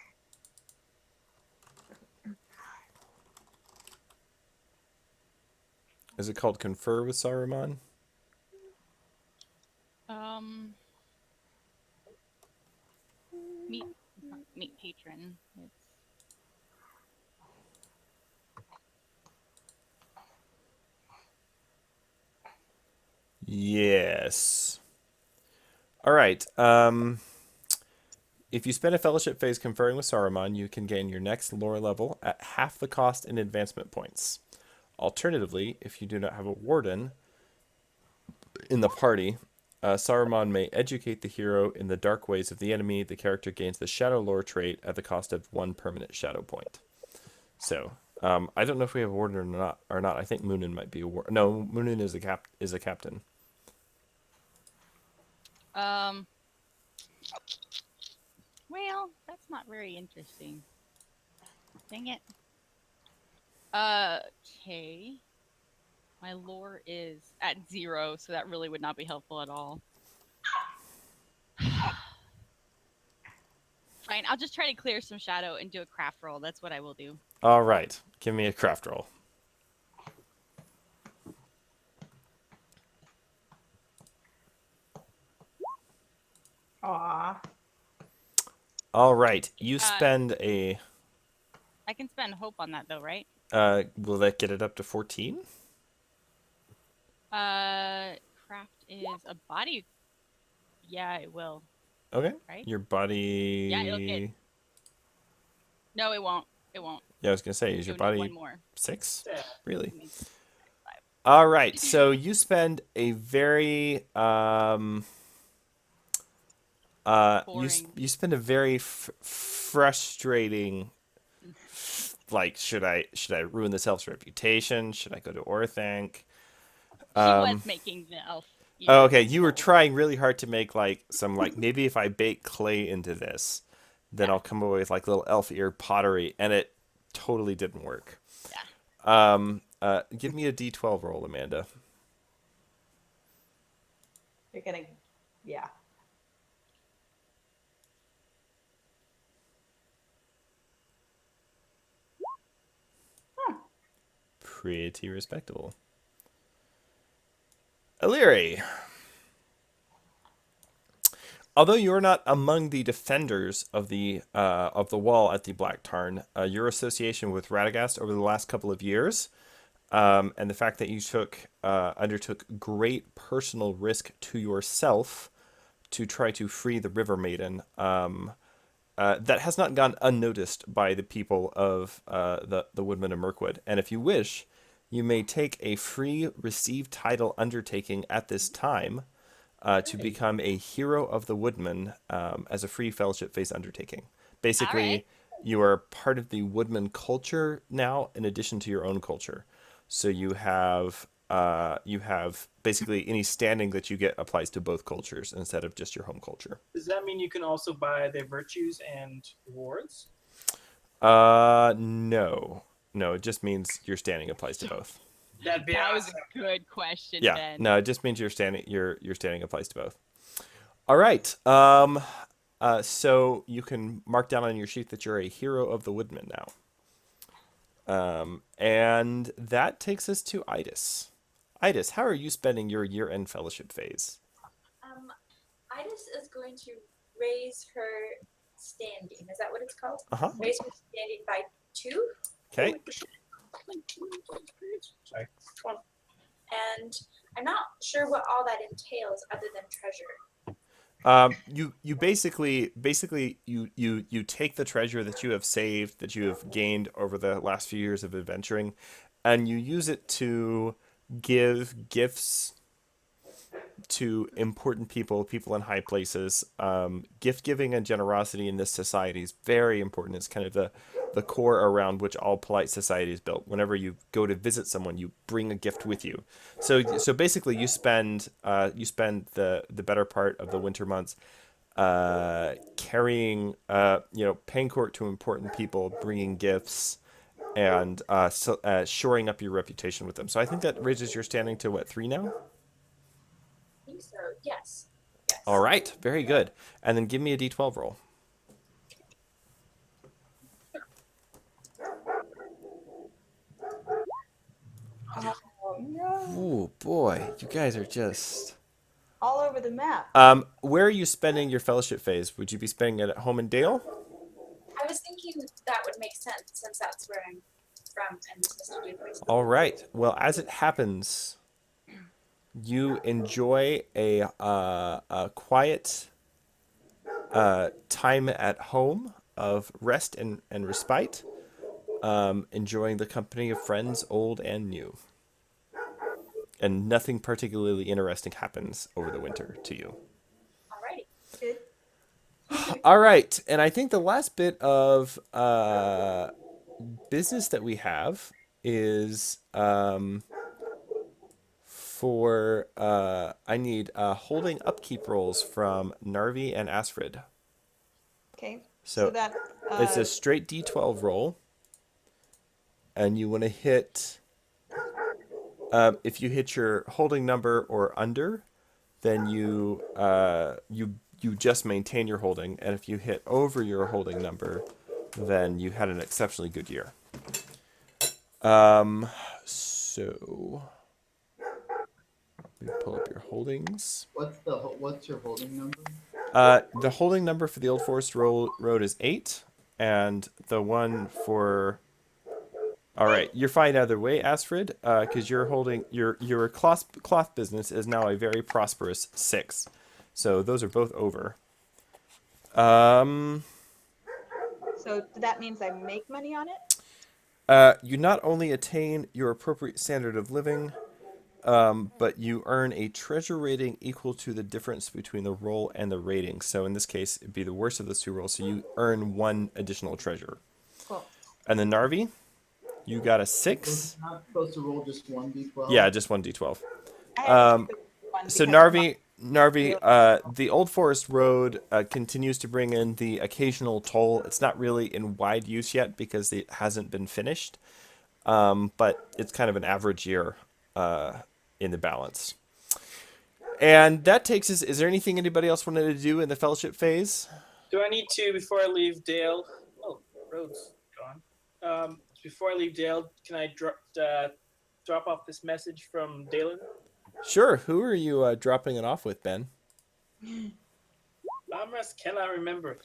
Is it called Confer with Saruman? Meet patron. It's... Yes. All right. If you spend a fellowship phase conferring with Saruman, you can gain your next lore level at half the cost in advancement points. Alternatively, if you do not have a warden in the party, Saruman may educate the hero in the dark ways of the enemy. The character gains the shadow lore trait at the cost of 1 permanent shadow point. So, I don't know if we have a warden or not. I think Moonin might be a warden. No, Moonin is a captain. Well, that's not very interesting. Dang it. Okay. My lore is at 0, so that really would not be helpful at all. Fine, I'll just try to clear some shadow and do a craft roll. That's what I will do. All right. Give me a craft roll. Aw. All right. You spend a... I can spend hope on that though, right? Will that get it up to 14? Craft is a body. Yeah, it will. Okay. Right? Your body... Yeah, it'll get... No, it won't. It won't. Yeah, I was going to say, is your You'll need body one more. 6? Yeah. Really? It needs 5. All right. So you spend a very... Boring. you spend a very frustrating, like, should I ruin this elf's reputation? Should I go to Orthanc? She was making the elf. Oh, okay, you were trying really hard to make like some like maybe if I bake clay into this, then I'll come away with like little elf ear pottery, and it totally didn't work. Yeah. Give me a D12 roll, Amanda. You're gonna, yeah. Pretty respectable. Illyri. Although you're not among the defenders of the wall at the Black Tarn, your association with Radagast over the last couple of years, and the fact that you undertook great personal risk to yourself to try to free the River Maiden, that has not gone unnoticed by the people of the Woodmen of Mirkwood. And if you wish, you may take a free received title undertaking at this time to become a hero of the Woodmen as a free fellowship phase undertaking. Basically, All right. you are part of the Woodman culture now, in addition to your own culture. So you have basically any standing that you get applies to both cultures instead of just your home culture. Does that mean you can also buy their virtues and rewards? No, it just means your standing applies to both. That'd be That was awesome. a good question, Yeah, Ben. no, it just means your standing applies to both. All right. So you can mark down on your sheet that you're a hero of the Woodmen now. And that takes us to Idis. Idis, how are you spending your year-end fellowship phase? Idis is going to raise her standing. Is that what it's called? Uh-huh. Raise her standing by 2. Okay. Sorry. And I'm not sure what all that entails other than treasure. You basically you take the treasure that you have saved, that you have gained over the last few years of adventuring, and you use it to give gifts to important people in high places. Gift giving and generosity in this society is very important. It's kind of the core around which all polite society is built. Whenever you go to visit someone, you bring a gift with you. So basically, you spend the better part of the winter months carrying, paying court to important people, bringing gifts, and shoring up your reputation with them. So I think that raises your standing to what, 3 now? I think so. Yes. All right, very good. And then give me a D12 roll. Oh no! Oh boy, you guys are just All over the map. Where are you spending your fellowship phase? Would you be spending it at home in Dale? I was thinking that would make sense since that's where I'm from and this has to do with All right. Well, as it happens, you enjoy a quiet time at home of rest and respite, enjoying the company of friends old and new. And nothing particularly interesting happens over the winter to you. Alrighty. Good. All right, and I think the last bit of business that we have is for I need holding upkeep rolls from Narvi and Asfrid. Okay. So that it's a straight D12 roll, and you want to hit. If you hit your holding number or under, then you just maintain your holding, and if you hit over your holding number, then you had an exceptionally good year. So let me pull up your holdings. What's your holding number? The holding number for the Old Forest Road is 8, and the one for. All right, you're fine either way, Asfrid, because you're holding your cloth business is now a very prosperous 6, so those are both over. So that means I make money on it? You not only attain your appropriate standard of living, but you earn a treasure rating equal to the difference between the roll and the rating. So in this case, it'd be the worst of those two rolls. So you earn 1 additional treasure. Cool. And then Narvi, you got a So 6. I'm not supposed to roll just 1d12? Yeah, just 1d12. I had Um, to pick one So because Narvi, the Old Forest Road continues to bring in the occasional toll. It's not really in wide use yet because it hasn't been finished, but it's kind of an average year in the balance. And that takes us. Is there anything anybody else wanted to do in the fellowship phase? Do I need to, before I leave Dale? Oh, Road's gone. Before I leave Dale, can I drop off this message from Dalen? Sure. Who are you dropping it off with, Ben? Amras cannot remember.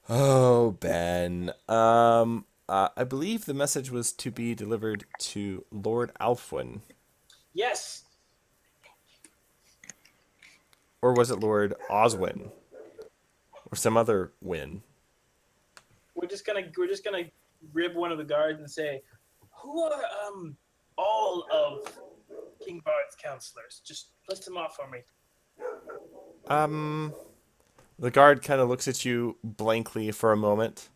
Oh, Ben. I believe the message was to be delivered to Lord Alfwin. Yes. Or was it Lord Oswin? Or some other win? We're just gonna rib one of the guards and say, "Who are all of King Bard's counselors? Just list them off for me." The guard kind of looks at you blankly for a moment.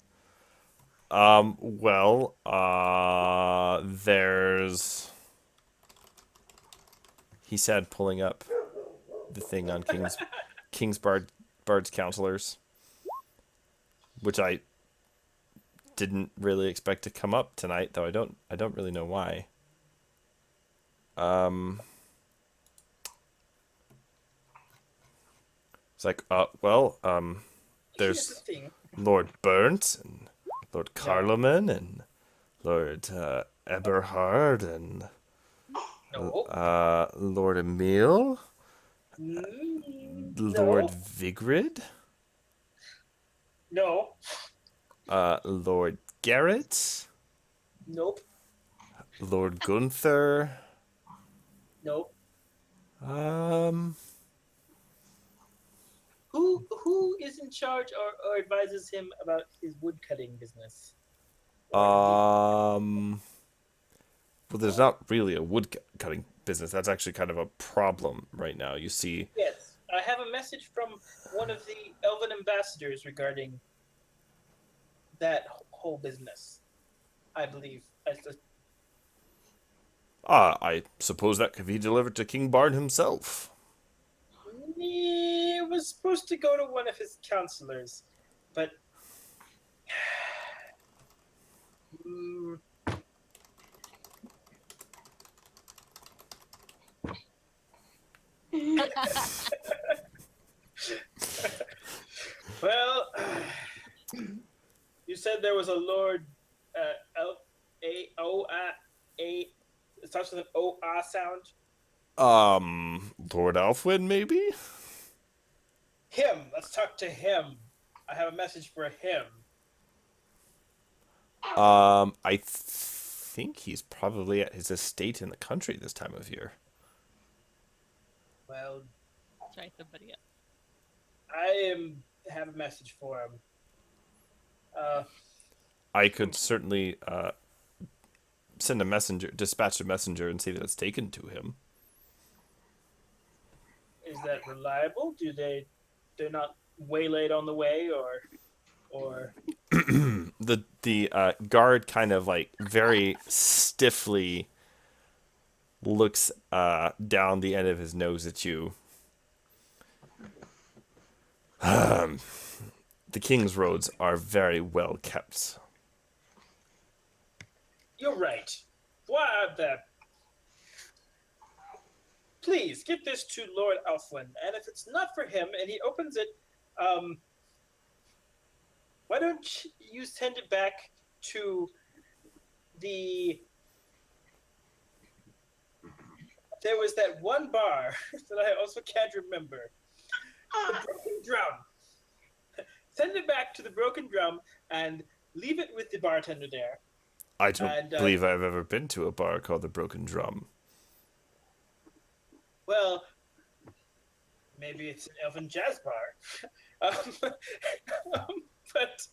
There's... He said, pulling up the thing on Bard's counselors, which I didn't really expect to come up tonight, though I don't really know why. It's like, there's Lord Burnt and Lord Carloman and Lord Eberhard and Lord Emil, Lord Vigrid, No. Lord Garrett, Nope. Lord Gunther. Nope. Who is in charge or advises him about his woodcutting business? Well, there's not really a wood cutting business. That's actually kind of a problem right now. You see, Yes, I have a message from one of the Elven ambassadors regarding that whole business. I believe. I suppose that could be delivered to King Bard himself. It was supposed to go to one of his counselors, but well, you said there was a Lord it starts with an O-A sound. Lord Alfwin, maybe? Him. Let's talk to him. I have a message for him. I think he's probably at his estate in the country this time of year. Well, Try somebody else. I have a message for him. I could certainly dispatch a messenger and say that it's taken to him. Is that reliable? They're not waylaid on the way, or the guard kind of like very stiffly looks down the end of his nose at you. The king's roads are very well kept. You're right. Why are there? Please get this to Lord Alfwin, and if it's not for him and he opens it, why don't you send it back to the... There was that one bar that I also can't remember. The Broken Drum. Send it back to the Broken Drum and leave it with the bartender there. I don't believe I've ever been to a bar called the Broken Drum. Well, maybe it's an elven jazz bar. But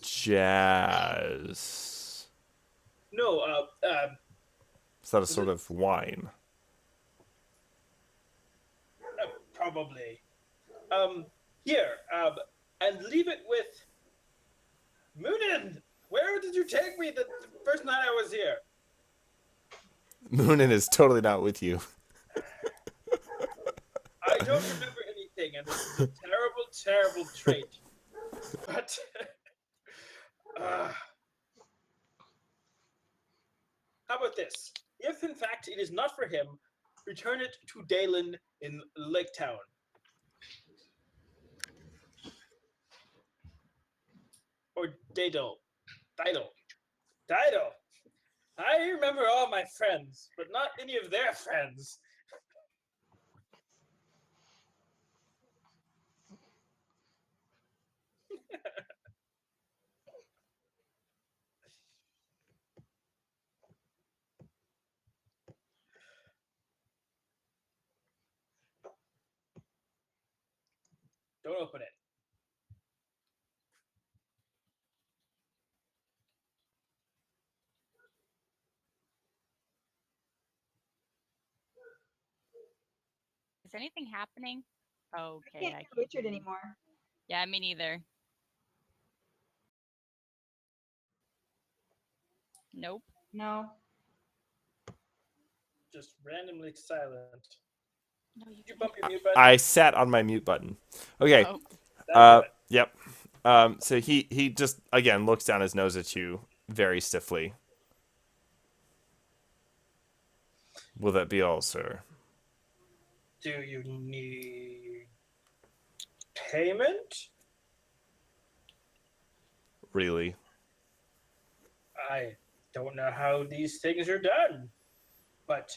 Jazz. No, Is that a sort of wine? probably. Here, and leave it with Moonin. Where did you take me the first night I was here? Moonin is totally not with you. I don't remember anything, and this is a terrible, terrible trait. But how about this? If in fact it is not for him, return it to Dalen in Lake Town. Or Dadle. Didle. Didle. I remember all my friends, but not any of their friends. Don't open it. Is anything happening? Okay, I can't hear Richard anymore. Yeah, me neither. Nope. No. Just randomly silent. No, you Did you bump your mute button? I sat on my mute button. Okay. Oh, That'll do it. Yep. So he just again looks down his nose at you very stiffly. Will that be all, sir? Do you need payment? Really? I don't know how these things are done, but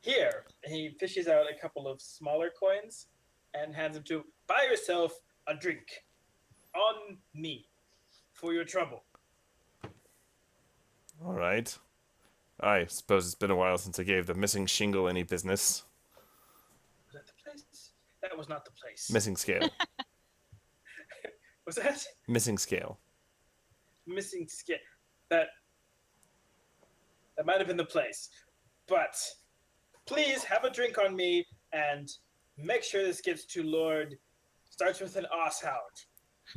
here, he fishes out a couple of smaller coins and hands them to buy yourself a drink on me for your trouble. All right. I suppose it's been a while since I gave the missing shingle any business. Was that the place? That was not the place. Missing scale. Was that Missing scale. missing skin? That might have been the place. But please have a drink on me and make sure this gets to Lord. Starts with an Osshound.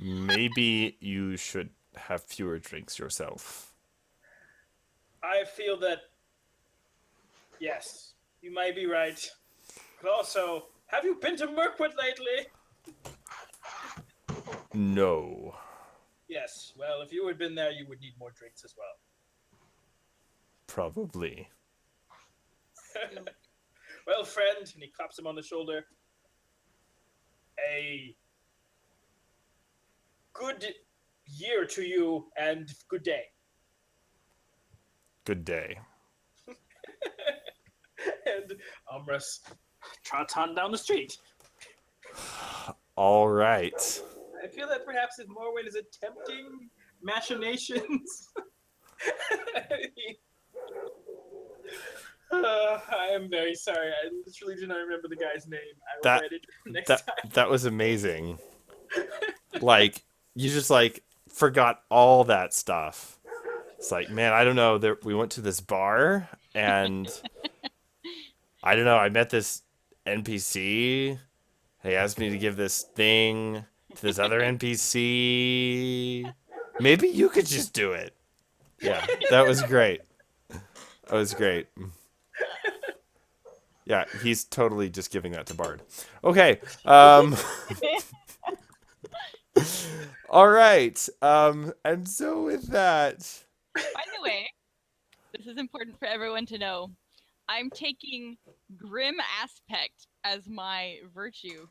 Maybe you should have fewer drinks yourself. I feel that, yes, you might be right. But also, have you been to Mirkwood lately? No. Yes, well, if you had been there, you would need more drinks as well. Probably. Well, friend, and he claps him on the shoulder. A good year to you and good day. Good day. And Umbrus trots on down the street. All right. I feel that perhaps if Morwen is attempting machinations. I am very sorry. I literally do not remember the guy's name. I will That- write it next That time. that was amazing. Like you just like forgot all that stuff. It's like, man, I don't know. We went to this bar and I don't know. I met this NPC. He asked me to give this thing to this other NPC. Maybe you could just do it. Yeah, that was great. That was great. Yeah, he's totally just giving that to Bard. Okay. All right. And so with that, by the way, this is important for everyone to know. I'm taking Grim Aspect as my virtue.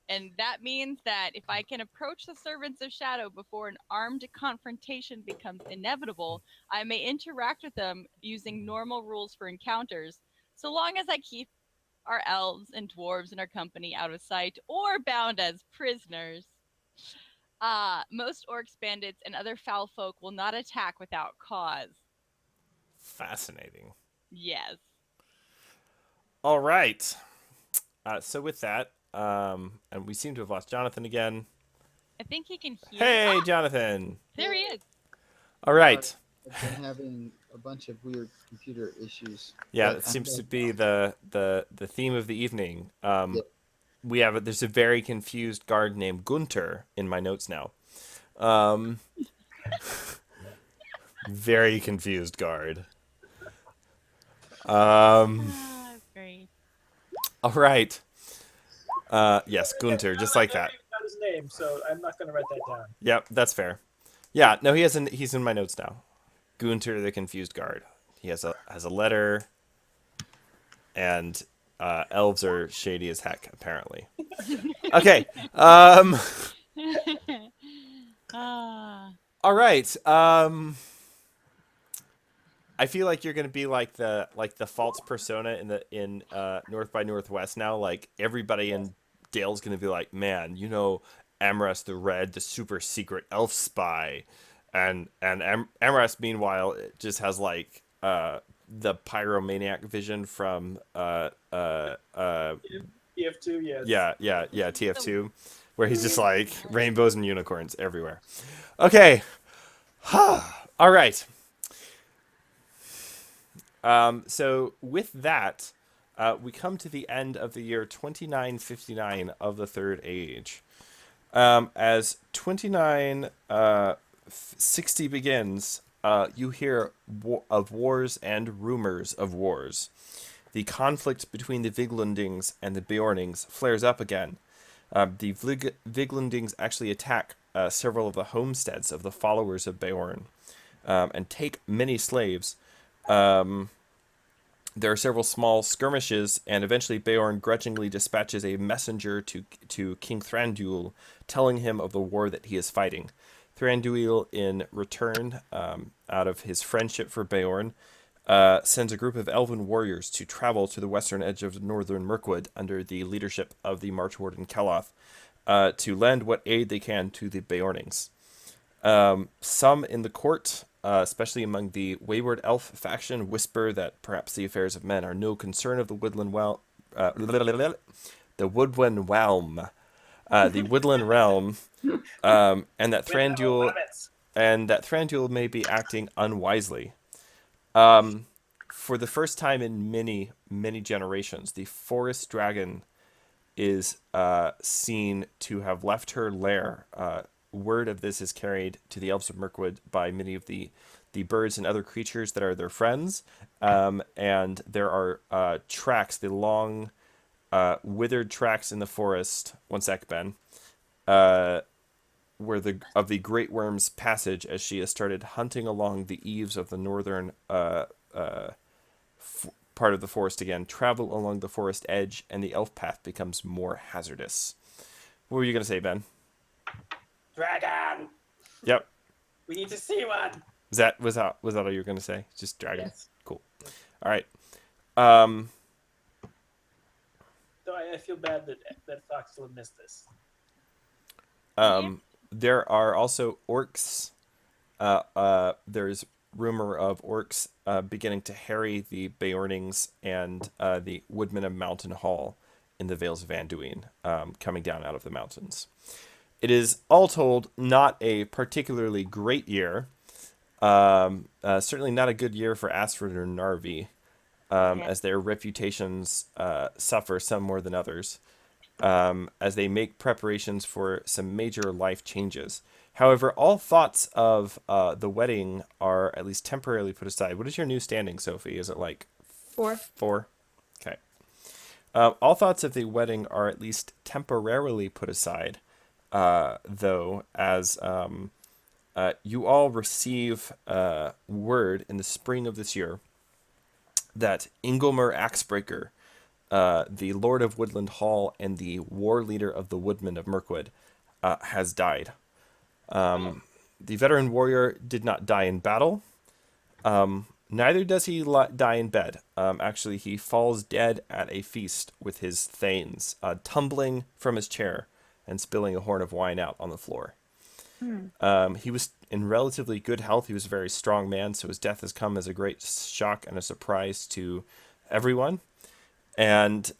And that means that if I can approach the servants of shadow before an armed confrontation becomes inevitable, I may interact with them using normal rules for encounters, so long as I keep our elves and dwarves in our company out of sight or bound as prisoners. Most orcs, bandits, and other foul folk will not attack without cause. fascinating. Yes. All right. So with that, and we seem to have lost Jonathan again. I think he can hear. Hey, Ah, Jonathan. there he is. All right. I've been having a bunch of weird computer issues. Yeah, but that I'm seems to good. be the theme of the evening. Yeah. There's a very confused guard named Gunter in my notes now. Um, very confused guard. That's great. All right. Yes, Gunter, just like I that. never even got his name, so I'm not going to write that down. Yep, that's fair. Yeah, no, he's in my notes now. Gunter, the confused guard. He has a letter, and elves are shady as heck, apparently. Okay. Ah. All right. I feel like you're gonna be like the false persona in North by Northwest now. Like everybody in Dale's gonna be like, man, you know, Amras the Red, the super secret elf spy, and Amras meanwhile just has like the pyromaniac vision from EF2, yes. yeah TF2, where he's just like rainbows and unicorns everywhere. Okay, all right. So with that, we come to the end of the year 2959 of the Third Age. As 2960 begins, you hear of wars and rumors of wars. The conflict between the Viglundings and the Beornings flares up again. The Viglundings actually attack several of the homesteads of the followers of Beorn and take many slaves. There are several small skirmishes, and eventually Beorn grudgingly dispatches a messenger to King Thranduil, telling him of the war that he is fighting. Thranduil, in return, out of his friendship for Beorn, sends a group of elven warriors to travel to the western edge of northern Mirkwood under the leadership of the March Warden Keloth, to lend what aid they can to the Beornings. Some in the court, especially among the wayward elf faction, whisper that perhaps the affairs of men are no concern of the woodland the woodland realm, and that Thranduil may be acting unwisely. For the first time in many, many generations, the forest dragon is seen to have left her lair. Word of this is carried to the elves of Mirkwood by many of the birds and other creatures that are their friends. And there are tracks, the long, withered tracks in the forest. One sec, Ben. Where the great worm's passage, as she has started hunting along the eaves of the northern part of the forest again, travel along the forest edge, and the elf path becomes more hazardous. What were you gonna say, Ben? Dragon! Yep. We need to see one! Was that all you were gonna say? Just dragon. Yes. Cool. All right. Though I feel bad that Fox will miss this. There are also orcs. There's rumor of orcs beginning to harry the Beornings and the Woodmen of Mountain Hall in the Vales of Anduin, coming down out of the mountains. It is, all told, not a particularly great year. Certainly not a good year for Asford or Narvi, as their reputations suffer, some more than others, as they make preparations for some major life changes. However, all thoughts of the wedding are at least temporarily put aside. What is your new standing, Sophie? Is it like 4? 4? Okay. All thoughts of the wedding are at least temporarily put aside, though, as you all receive word in the spring of this year that Ingomer Axebreaker, the Lord of Woodland Hall and the war leader of the Woodmen of Mirkwood, has died. The veteran warrior did not die in battle. Neither does he die in bed. Actually, he falls dead at a feast with his thanes, tumbling from his chair and spilling a horn of wine out on the floor. He was in relatively good health. He was a very strong man, so his death has come as a great shock and a surprise to everyone. And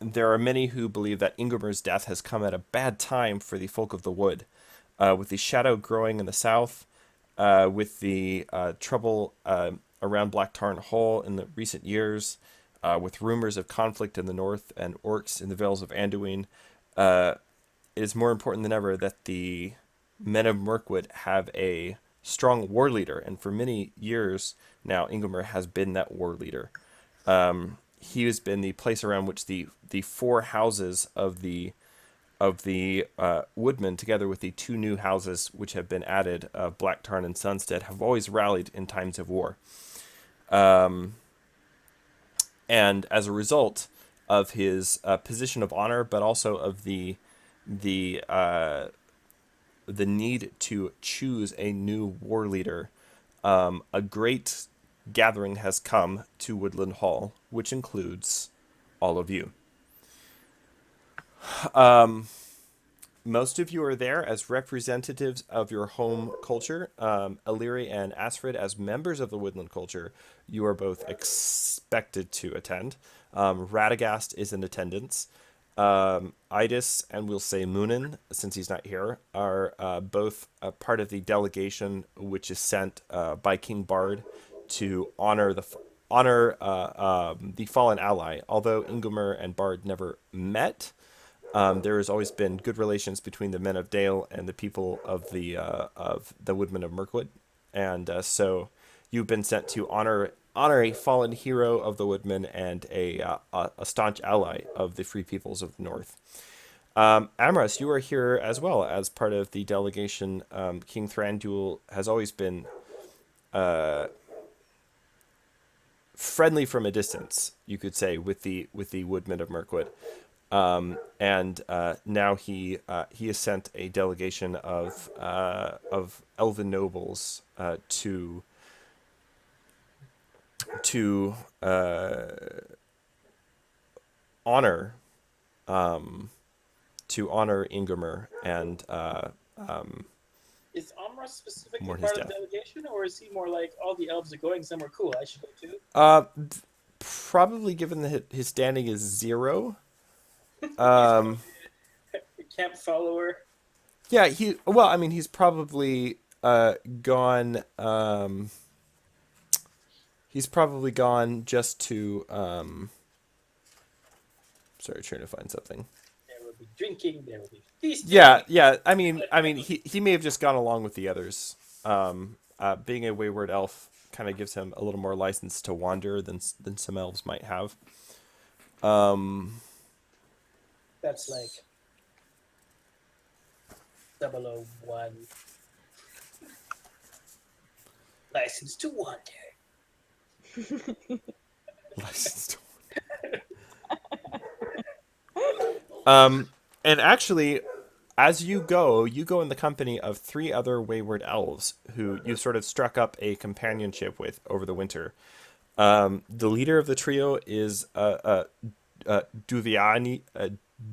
there are many who believe that Ingomer's death has come at a bad time for the folk of the wood. With the shadow growing in the south, with the trouble around Black Tarn Hall in the recent years, with rumors of conflict in the north and orcs in the Vales of Anduin, it is more important than ever that the men of Mirkwood have a strong war leader, and for many years now, Ingomer has been that war leader. He has been the place around which the four houses of the woodmen, together with the two new houses which have been added, Black Tarn and Sunstead, have always rallied in times of war. And as a result of his position of honor, but also of the need to choose a new war leader, a great gathering has come to Woodland Hall, which includes all of you. Most of you are there as representatives of your home culture. Illyri and Asfred, as members of the Woodland culture, you are both expected to attend. Radagast is in attendance. Idis and we'll say Moonin, since he's not here, are both a part of the delegation which is sent by King Bard to honor the fallen ally. Although Ingomer and Bard never met, there has always been good relations between the men of Dale and the people of the Woodmen of Mirkwood, and so you've been sent to honor a fallen hero of the Woodmen and a staunch ally of the Free Peoples of the North. Amras, you are here as well as part of the delegation. King Thranduil has always been friendly from a distance, you could say, with the Woodmen of Mirkwood. And now he has sent a delegation of elven nobles to honor Ingomer and Is Amra specifically Mourn part his of the death. delegation, or is he more like all the elves are going somewhere cool? I should go too. Probably, given that his standing is 0. Camp follower. Yeah, he's probably gone. He's probably gone just to. Sorry, trying to find something. There will be drinking. There will be feasting. Yeah. I mean, he may have just gone along with the others. Being a wayward elf kind of gives him a little more license to wander than some elves might have. That's like 001. License to wander. License to and actually, as you go in the company of 3 other wayward elves who you sort of struck up a companionship with over the winter. The leader of the trio is Duviani,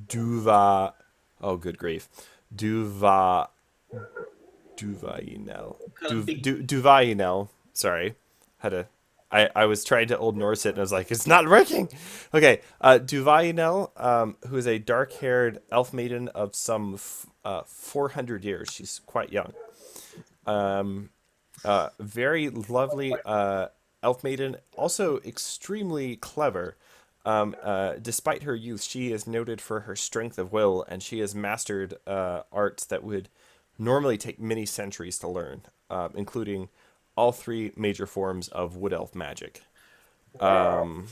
Duva. Oh, good grief, Duvainel. Duvainel. Sorry, I was trying to Old Norse it and I was like, it's not working. Okay, Duvainel, who is a dark-haired elf maiden of some 400 years. She's quite young. Very lovely elf maiden, also extremely clever. Despite her youth, she is noted for her strength of will, and she has mastered arts that would normally take many centuries to learn, including all 3 major forms of wood elf magic. With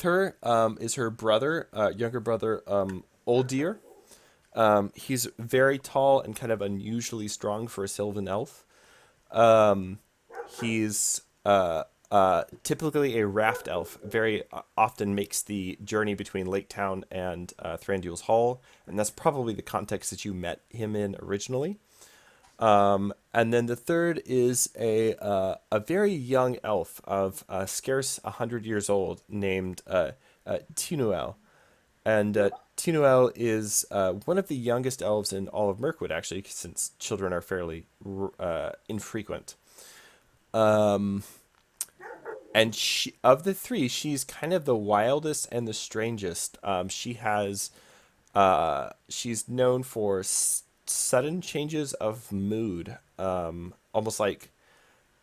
her is her brother, younger brother, Oldir. He's very tall and kind of unusually strong for a Sylvan elf. He's typically a raft elf, very often makes the journey between Lake Town and Thranduil's Hall, and that's probably the context that you met him in originally. And then the third is a very young elf of scarce 100 years old named Tinuel. And Tinuel is one of the youngest elves in all of Mirkwood, actually, since children are fairly infrequent. And of the 3, she's kind of the wildest and the strangest. She's known for sudden changes of mood, almost like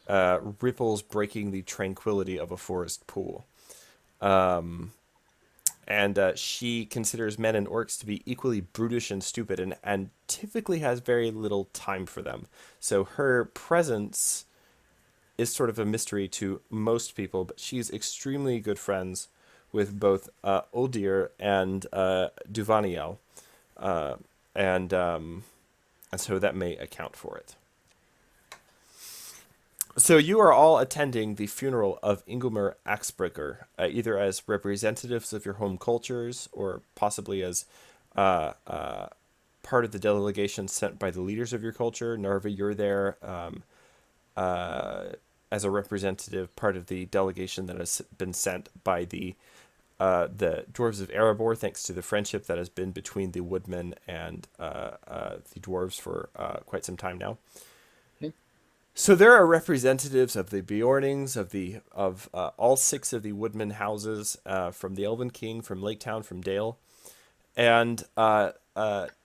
ripples breaking the tranquility of a forest pool. And she considers men and orcs to be equally brutish and stupid, and typically has very little time for them. So her presence is sort of a mystery to most people, but she's extremely good friends with both Uldir and Duvaniel, and so that may account for it. So you are all attending the funeral of Ingomer Axebreaker, either as representatives of your home cultures or possibly as part of the delegation sent by the leaders of your culture. Narva, you're there as a representative, part of the delegation that has been sent by the dwarves of Erebor, thanks to the friendship that has been between the woodmen and the dwarves for quite some time now. So there are representatives of the Bjornings, of all 6 of the woodman houses, from the Elven King, from Lake Town, from Dale, and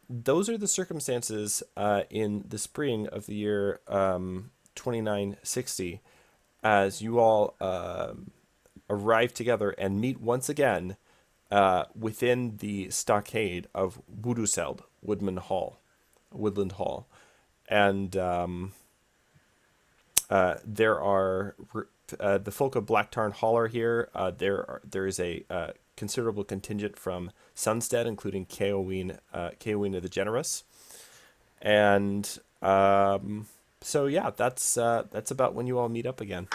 those are the circumstances in the spring of the year 2960, as you all arrive together and meet once again within the stockade of Wuduseld, Woodland Hall, and there are the folk of Blacktarn Hall are here. There is a considerable contingent from Sunstead, including Keoween of the Generous, and so yeah, that's about when you all meet up again.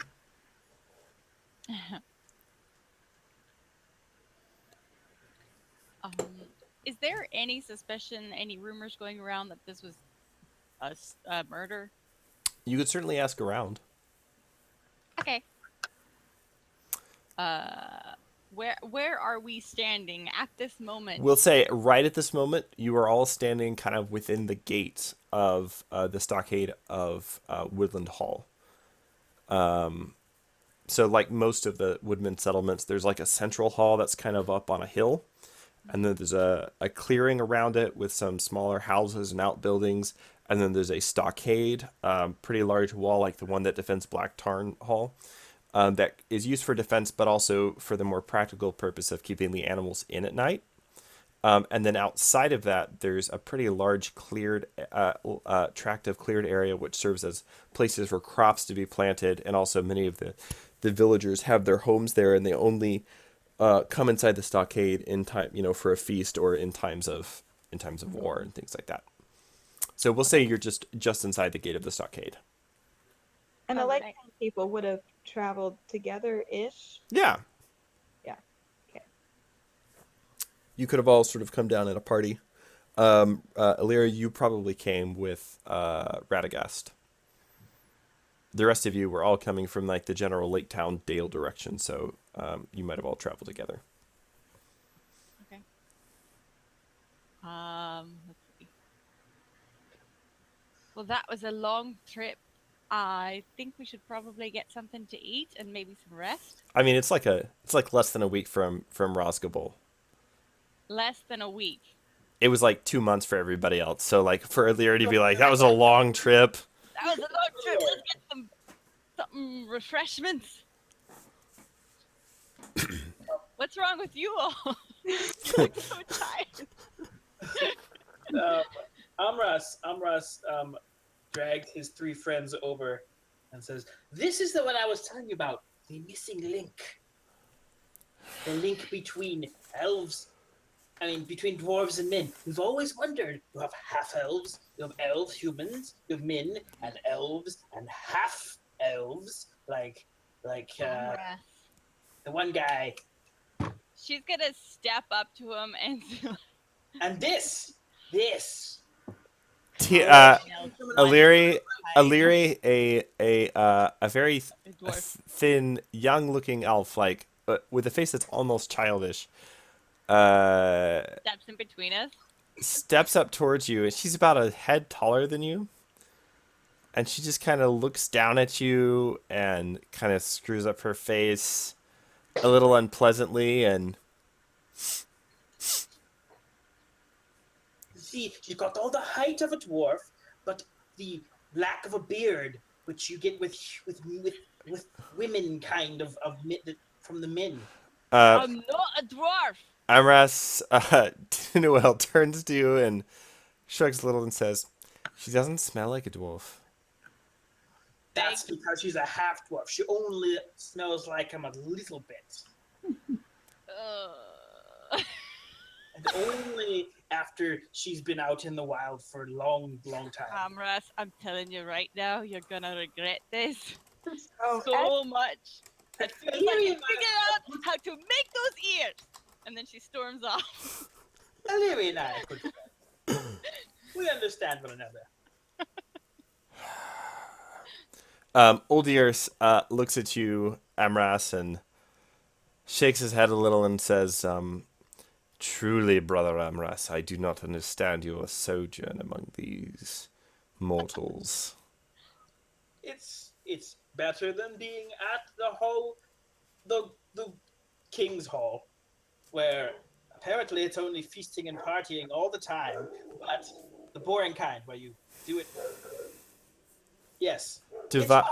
Is there any suspicion, any rumors going around that this was a murder? You could certainly ask around. Okay. Where are we standing at this moment? We'll say right at this moment, you are all standing kind of within the gates of the stockade of Woodland Hall. So like most of the woodman settlements, there's like a central hall that's kind of up on a hill. And then there's a clearing around it with some smaller houses and outbuildings. And then there's a stockade, pretty large wall like the one that defends Blacktarn Hall, that is used for defense, but also for the more practical purpose of keeping the animals in at night. And then outside of that, there's a pretty large cleared tract of cleared area, which serves as places for crops to be planted. And also many of the villagers have their homes there, and they only come inside the stockade in time, for a feast or in times of war and things like that. So we'll say you're just inside the gate of the stockade. And the Lake Town people would have traveled together-ish? Yeah. Yeah. Okay. You could have all sort of come down in a party. Illyria, you probably came with Radagast. The rest of you were all coming from like the general Lake Town Dale direction, so you might have all traveled together. Okay. Let's see. Well, that was a long trip. I think we should probably get something to eat and maybe some rest. I mean, it's like less than a week from Rosgobel. Less than a week. It was like 2 months for everybody else. So like for Illyria to be like, that was a long trip. That was a long trip. Let's get some refreshments. What's wrong with you all? You look so tired. Amras dragged his 3 friends over and says, "This is the one I was telling you about. The missing link. The link between between dwarves and men. We've always wondered. You have half-elves, you have elves, humans, you have men, and elves, and half-elves, like the one guy." She's gonna step up to him and And this. Illyria, a very thin, young-looking elf, like with a face that's almost childish, steps in between us. Steps up towards you, and she's about a head taller than you. And she just kind of looks down at you and kind of screws up her face a little unpleasantly, and See, she's got all the height of a dwarf, but the lack of a beard, which you get with women kind of from the men. I'm not a dwarf. Amras, Tinuel turns to you and shrugs a little and says, "She doesn't smell like a dwarf." That's because she's a half dwarf. She only smells like him a little bit. And only after she's been out in the wild for a long, long time. Amras, I'm telling you right now, you're gonna regret this Oh, so much. It feels like you Illyria figured out how to make those ears. And then she storms off. Illyria and I are good friends. We understand one another. Uldiers looks at you, Amras, and shakes his head a little and says, "Truly, brother Amras, I do not understand your sojourn among these mortals." It's better than being at the King's Hall, where apparently it's only feasting and partying all the time, but the boring kind where you do it. Yes. Duvainel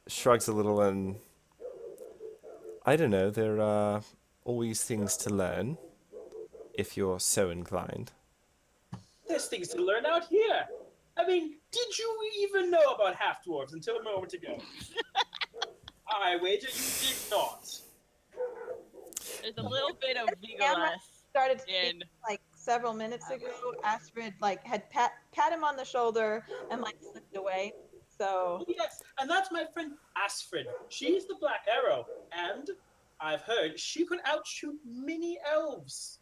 shrugs a little and, I don't know, there are always things to learn, if you're so inclined. There's things to learn out here. I mean, did you even know about half dwarves until a moment ago? I wager you did not. There's a little bit of Amras Legolas started in. speaking like several minutes ago. Astrid like had pat him on the shoulder and like slipped away. So Yes, and that's my friend Astrid. She's the Black Arrow, and I've heard she could outshoot many elves.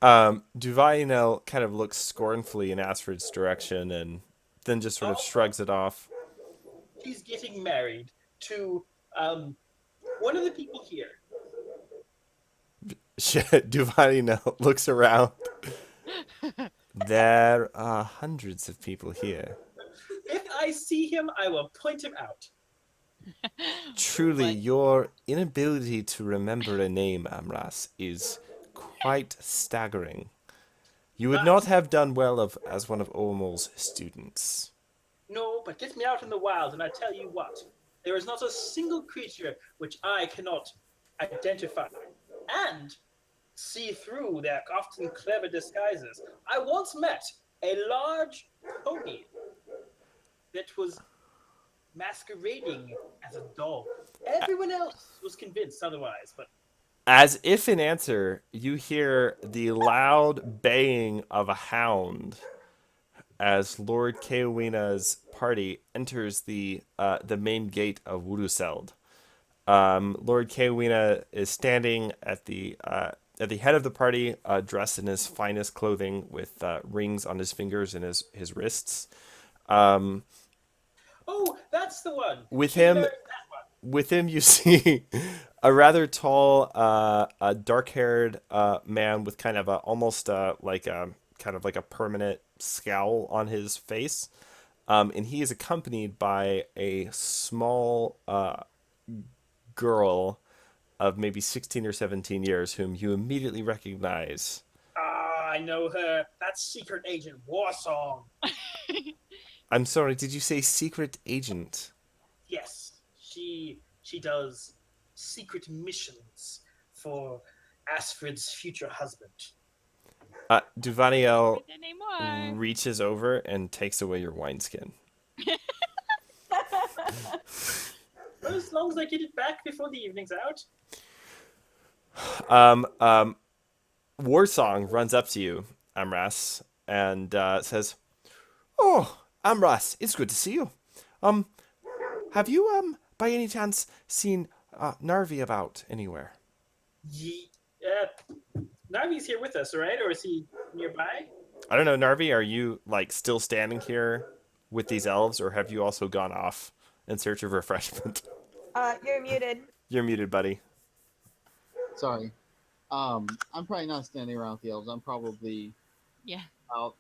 Duvainel kind of looks scornfully in Astrid's direction and then just sort of shrugs it off. She's getting married to one of the people here. Duvainel looks around. There are hundreds of people here. If I see him, I will point him out. Truly, What? your inability to remember a name, Amras, is quite staggering. You would not have done well as one of Ormul's students. No, but get me out in the wild, and I tell you what, there is not a single creature which I cannot identify and see through their often clever disguises. I once met a large pony that was masquerading as a dog. Everyone else was convinced otherwise, but As if in answer, you hear the loud baying of a hound as Lord Keowina's party enters the main gate of Wuduseld. Lord Keowina is standing at the head of the party, dressed in his finest clothing with rings on his fingers and his wrists. oh, that's the one. With She him- married that one. With him, you see a rather tall, dark-haired man with kind of almost like a permanent scowl on his face, and he is accompanied by a small girl of maybe 16 or 17 years, whom you immediately recognize. Ah, I know her. That's Secret Agent Warsong. I'm sorry, did you say secret agent? Yes, she does secret missions for Astrid's future husband. Duvaniel Anymore. reaches over and takes away your wineskin. Well, as long as I get it back before the evening's out. Warsong runs up to you, Amras, and says, "Oh, Amras, it's good to see you. Have you by any chance seen Narvi about anywhere?" Navi's here with us, right? Or is he nearby? I don't know, Narvi, are you like still standing here with these elves, or have you also gone off in search of refreshment? you're muted. You're muted, buddy. Sorry. I'm probably not standing around with the elves. I'm probably Yeah. out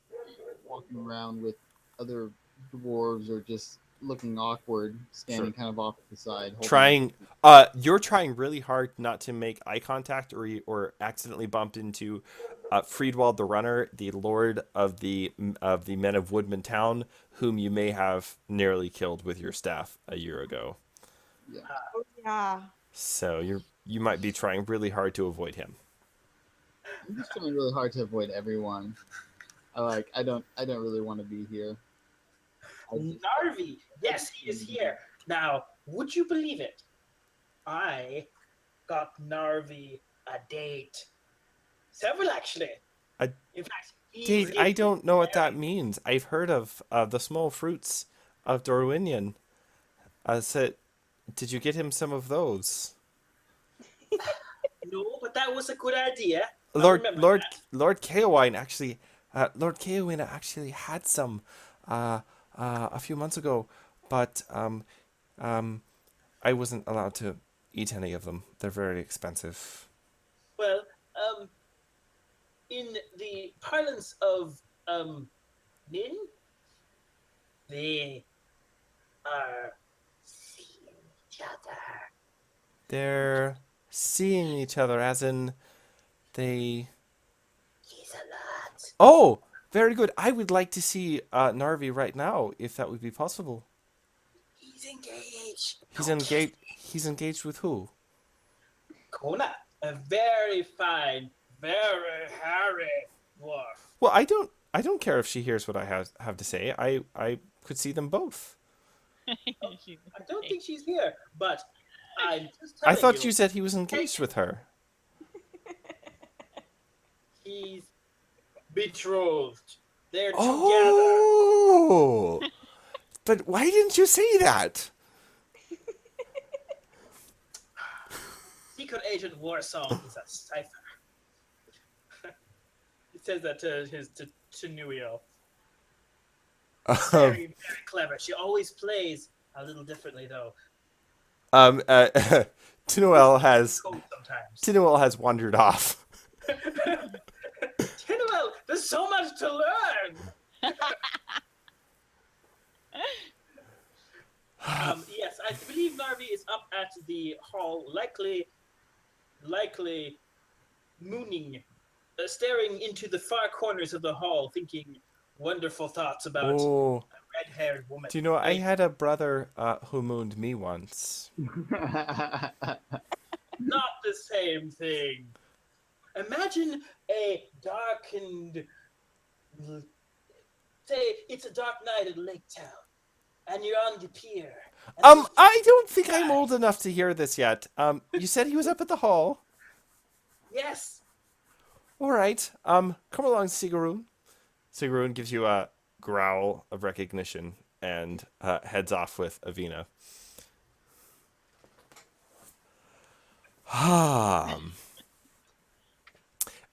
walking around with other dwarves or just looking awkward, standing kind of off to the side. holding- You're trying really hard not to make eye contact or accidentally bump into Friedwald the Runner, the lord of the men of Woodman Town, whom you may have nearly killed with your staff a year ago. Yeah. Oh, yeah. So you might be trying really hard to avoid him. I'm just trying really hard to avoid everyone. I don't really want to be here. Narvi, yes, he is here. Now, would you believe it? I got Narvi a date. Several, actually. In fact, Dave, I don't know what that means. I've heard of the small fruits of Dorwinion. Did you get him some of those? No, but that was a good idea. Lord Keowine actually had some a few months ago, but I wasn't allowed to eat any of them. They're very expensive. Well, in the parlance of Nin, they are seeing each other. They're seeing each other, as in they. He's a lot. Oh, very good. I would like to see Narvi right now, if that would be possible. He's engaged. He's engaged with who? Kona, a very fine, very hairy dwarf. Well, I don't care if she hears what I have to say. I could see them both. I don't think she's here, but I'm just I telling thought you said he was engaged with her. He's betrothed. They're together. Oh, but why didn't you say that? Secret Agent Warsong is a cipher. He says that to Nuio. Very, very clever. She always plays a little differently, though. Tinuel has Code sometimes. Tinuel has wandered off. Tinuel, there's so much to learn. Yes, I believe Narvi is up at the hall, likely mooning, staring into the far corners of the hall, thinking wonderful thoughts about Oh, a red-haired woman. do you know I had a brother who mooned me once. Not the same thing. Imagine a darkened, say it's a dark night at Lake Town, and you're on the pier. and I don't think I'm old enough to hear this yet. You said he was up at the hall. Yes. All right. Come along, Sigaroon. Sigaroon gives you a growl of recognition and heads off with Avina.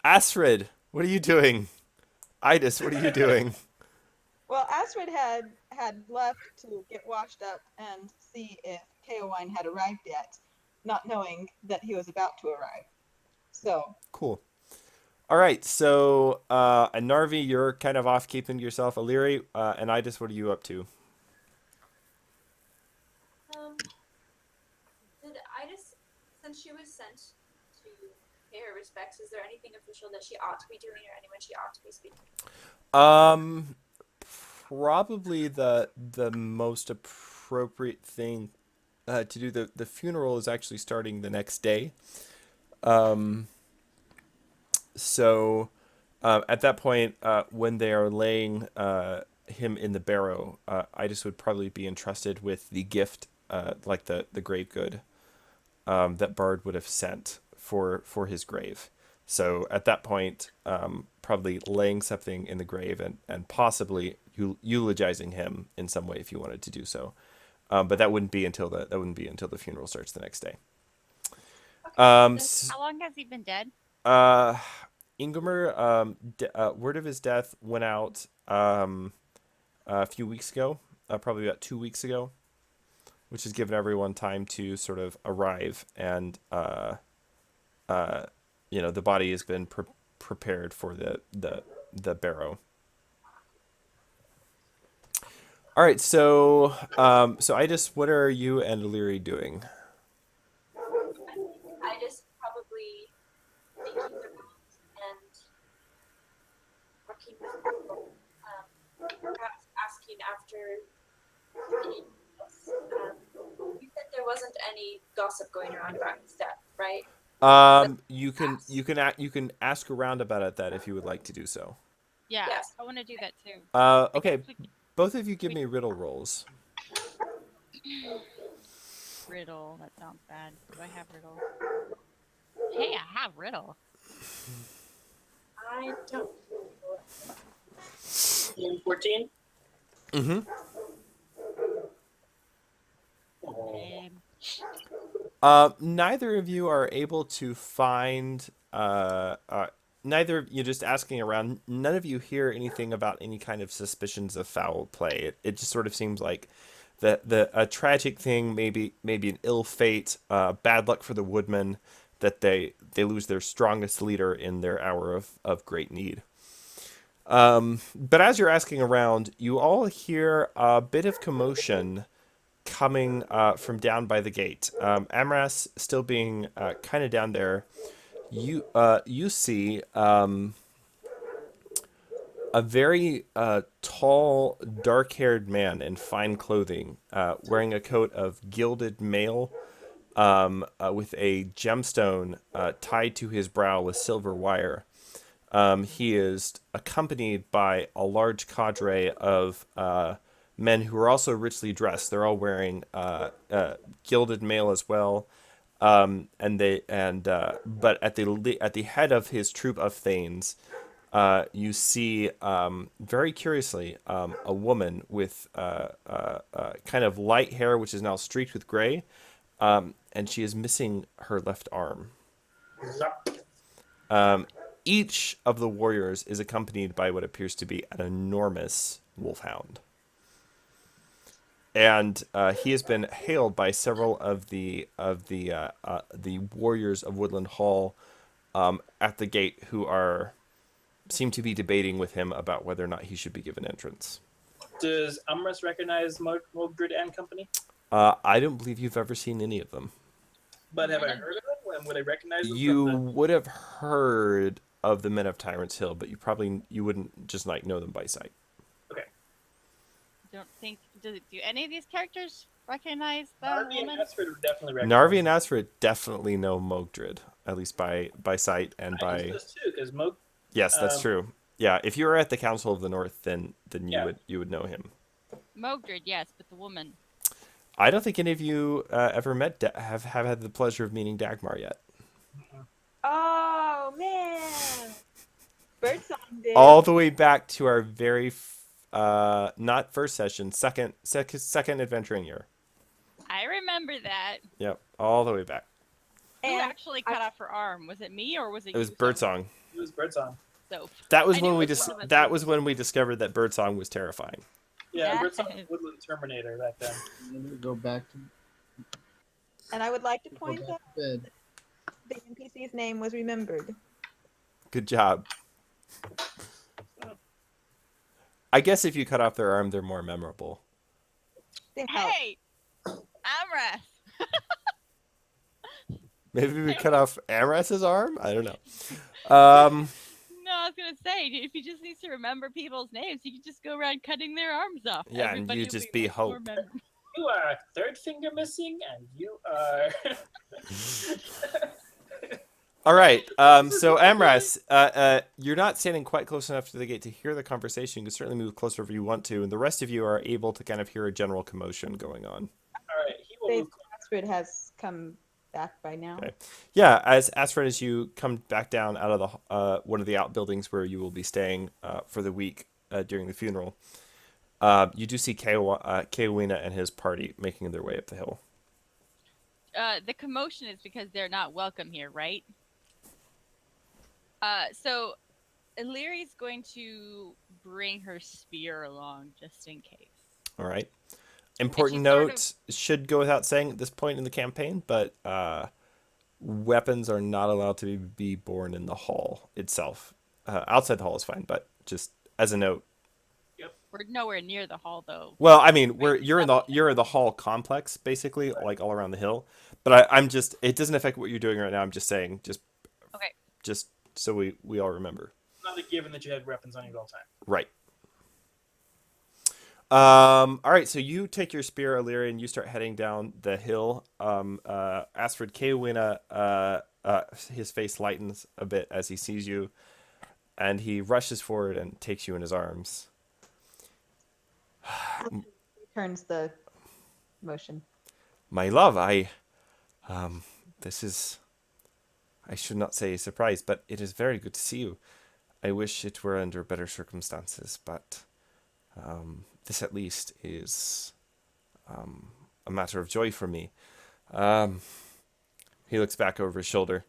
Astrid, what are you doing? Idis, what are you doing? Well, Astrid had left to get washed up and see if Keowine had arrived yet, not knowing that he was about to arrive. So Cool. All right, so Narvi, you're kind of off keeping yourself. Illyri, and Idis, what are you up to? Did Idas, since she was sent to pay her respects, is there anything official that she ought to be doing or anyone she ought to be speaking to? Probably the most appropriate thing to do. The funeral is actually starting the next day. So at that point, when they are laying him in the barrow, Idis would probably be entrusted with the gift, like the grave good that Bard would have sent for his grave. So at that point, probably laying something in the grave and possibly eulogizing him in some way if you wanted to do so. But that wouldn't be until the funeral starts the next day. How long has he been dead? Ingomer, word of his death went out a few weeks ago, probably about 2 weeks ago, which has given everyone time to sort of arrive and the body has been prepared for the barrow. All right, so Idis, what are you and Illyri doing? I just probably thinking around and talking with people, perhaps asking after anything else. You said there wasn't any gossip going around about his death, right? You can ask around about that if you would like to do so. Yeah, Yes. I want to do that too. Okay, both of you give me riddle rolls. Riddle. That sounds bad. Do I have riddle? Hey, I have riddle. I don't. 14? Mm-hmm. Neither of you are able to find. Neither of you just asking around. None of you hear anything about any kind of suspicions of foul play. It just sort of seems like a tragic thing, maybe an ill fate, bad luck for the woodmen, that they lose their strongest leader in their hour of great need. But as you're asking around, you all hear a bit of commotion coming from down by the gate. Amras still being kind of down there. You see a very tall, dark-haired man in fine clothing, wearing a coat of gilded mail, with a gemstone tied to his brow with silver wire. He is accompanied by a large cadre of men who are also richly dressed. They're all wearing gilded mail as well. But at the head of his troop of thanes, you see very curiously a woman with kind of light hair, which is now streaked with gray, and she is missing her left arm. Each of the warriors is accompanied by what appears to be an enormous wolfhound. And he has been hailed by several of the warriors of Woodland Hall at the gate, who seem to be debating with him about whether or not he should be given entrance. Does Amras recognize Mogrid and company? I don't believe you've ever seen any of them. But have I heard of them? And would I recognize them? You would have heard of the Men of Tyrant's Hill, but you wouldn't just know them by sight. Okay. Don't think. Do any of these characters recognize the Narvi and woman? Asford would definitely recognize Narvi and Asford definitely know Mogdrid, at least by sight and by. I just too, because Yes, that's true. Yeah, if you were at the Council of the North, then Yeah. you would know him. Mogdrid, yes, but the woman. I don't think any of you ever met have had the pleasure of meeting Dagmar yet. Oh man, Birdsong did. All the way back to our very not first session, second adventuring year. I remember that. Yep, all the way back. Who And actually cut off her arm? Was it me or was it? It was you, Birdsong. It was Birdsong. So That was I knew when we it was one of us. that was when we discovered that Birdsong was terrifying. Yeah, Yeah. Birdsong was Woodland Terminator back then. Maybe go back to And I would like to go point back out to bed. the NPC's name was remembered. Good job. I guess if you cut off their arm, they're more memorable. Think how- Hey, Amras. Maybe we cut off Amras's arm? I don't know. No, I was gonna say, if you just need to remember people's names, you can just go around cutting their arms off. Yeah, and Everybody you will just be be much more Hope. memorable. You are a third finger missing, and you are. All right. So Amras, you're not standing quite close enough to the gate to hear the conversation. You can certainly move closer if you want to, and the rest of you are able to kind of hear a general commotion going on. All right, he will Dave move. Asford has come back by now. Okay. Yeah, as you come back down out of the one of the outbuildings where you will be staying for the week during the funeral, you do see Keowina and his party making their way up the hill. The commotion is because they're not welcome here, right? So Illyri's going to bring her spear along just in case. All right. Important sort of- note, should go without saying at this point in the campaign, but weapons are not allowed to be borne in the hall itself. Outside the hall is fine, but just as a note. We're nowhere near the hall, though. Well, I mean, you're in the hall complex basically, like all around the hill. But I'm just, it doesn't affect what you're doing right now. I'm just saying, Okay. just so we all remember. not a given that you had weapons on you at all time. Right. All right, so you take your spear, Illyria, and you start heading down the hill. Asfred Kewina, his face lightens a bit as he sees you, and he rushes forward and takes you in his arms. Returns the motion. My love, this is, I should not say a surprise, but it is very good to see you. I wish it were under better circumstances, but this at least is a matter of joy for me. He looks back over his shoulder.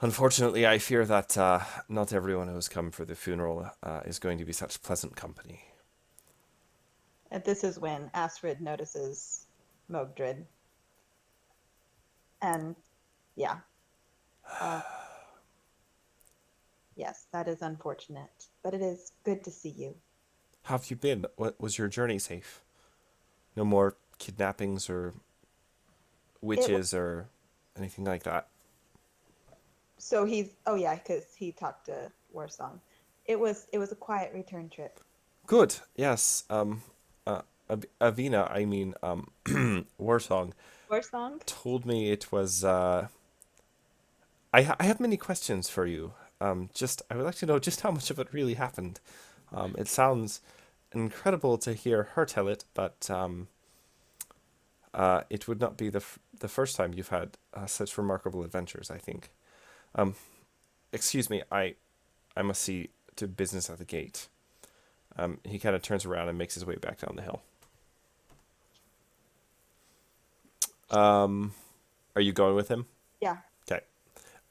Unfortunately, I fear that not everyone who has come for the funeral is going to be such pleasant company. And this is when Astrid notices Mogdred. And yeah. Yes, that is unfortunate. But it is good to see you. How have you been? What was your journey safe? No more kidnappings or witches or anything like that? So because he talked to Warsong. It was a quiet return trip. Good. Yes. Avina, Warsong, Warsong? told me it was. I have many questions for you. I would like to know just how much of it really happened. It sounds incredible to hear her tell it, but it would not be the first time you've had such remarkable adventures, I think. Excuse me, I must see to business at the gate. He kind of turns around and makes his way back down the hill. Are you going with him? Yeah. Okay.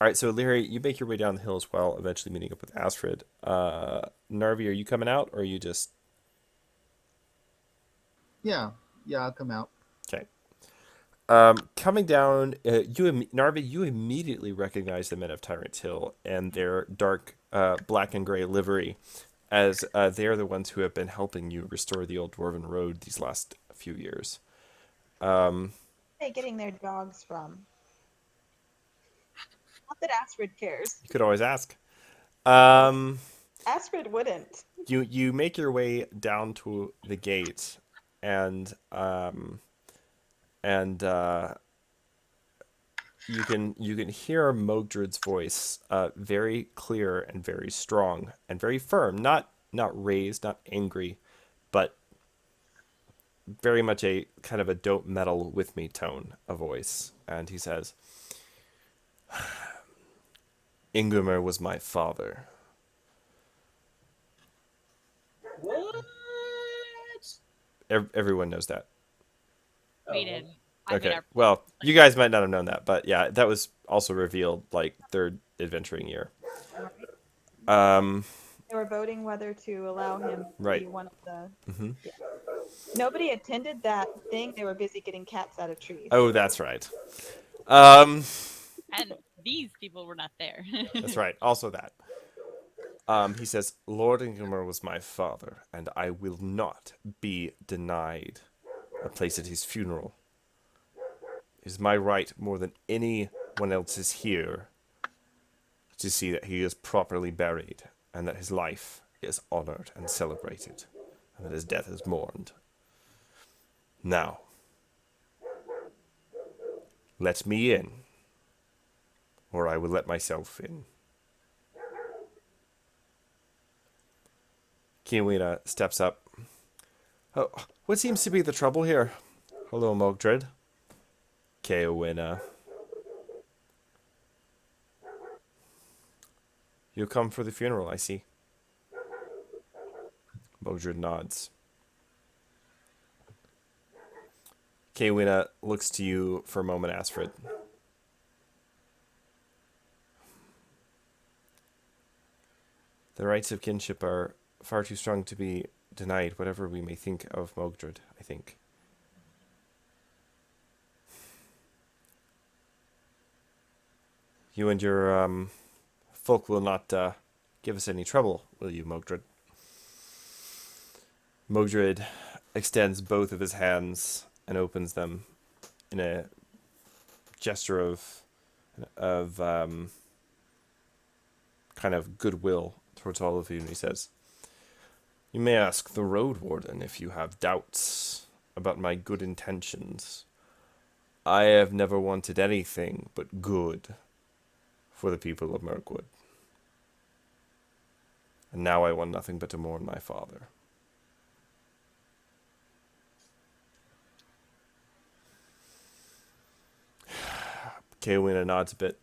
All right, so Larry, you make your way down the hill as well, eventually meeting up with Astrid. Narvi, are you coming out, or are you just... Yeah, I'll come out. Okay. Coming down, Narvi, you immediately recognize the men of Tyrant Hill and their dark black and gray livery, as they are the ones who have been helping you restore the old Dwarven Road these last few years. Where are they getting their dogs from? Not that Astrid cares. You could always ask. Astrid wouldn't. You make your way down to the gate, and you can hear Mogdred's voice, very clear and very strong and very firm, not raised, not angry, but very much a kind of a don't meddle with me tone of voice. And he says, Ingomer was my father. What? Everyone knows that. We did. I mean, Okay. Well, you guys might not have known that, but yeah, that was also revealed like third adventuring year. They were voting whether to allow him to be one of the... Mm-hmm. Yeah. Nobody attended that thing. They were busy getting cats out of trees. Oh, that's right. And these people were not there. That's right. Also that. He says, Lord Ingomer was my father, and I will not be denied a place at his funeral. It is my right, more than anyone else's here, to see that he is properly buried, and that his life is honored and celebrated, and that his death is mourned. Now, let me in, or I will let myself in. Kiwina steps up. Oh, what seems to be the trouble here? Hello, Mogdred. Kiwina. You come for the funeral, I see. Mogdred nods. Kiwina looks to you for a moment, Astrid. The rights of kinship are far too strong to be denied, whatever we may think of Mogdred, I think. You and your folk will not give us any trouble, will you, Mogdred? Mogdred extends both of his hands and opens them in a gesture of kind of goodwill towards all of you, and he says, "You may ask the road warden if you have doubts about my good intentions. I have never wanted anything but good for the people of Mirkwood. And now I want nothing but to mourn my father." Kaowina nods a bit.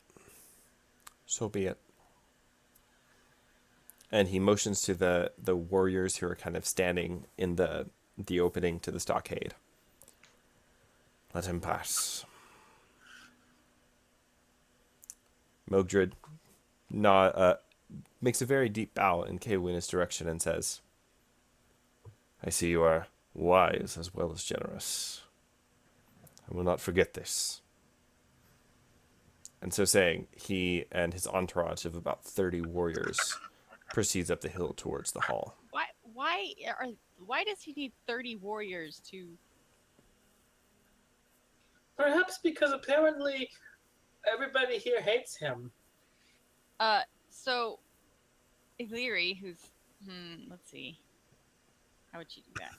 "So be it." And he motions to the warriors who are kind of standing in the opening to the stockade. "Let him pass." Mogdred makes a very deep bow in Kaowina's direction and says, "I see you are wise as well as generous. I will not forget this." And so saying, he and his entourage of about 30 warriors proceeds up the hill towards the hall. Why does he need 30 warriors to? Perhaps because apparently everybody here hates him. So Illyri, who's let's see, how would she do that?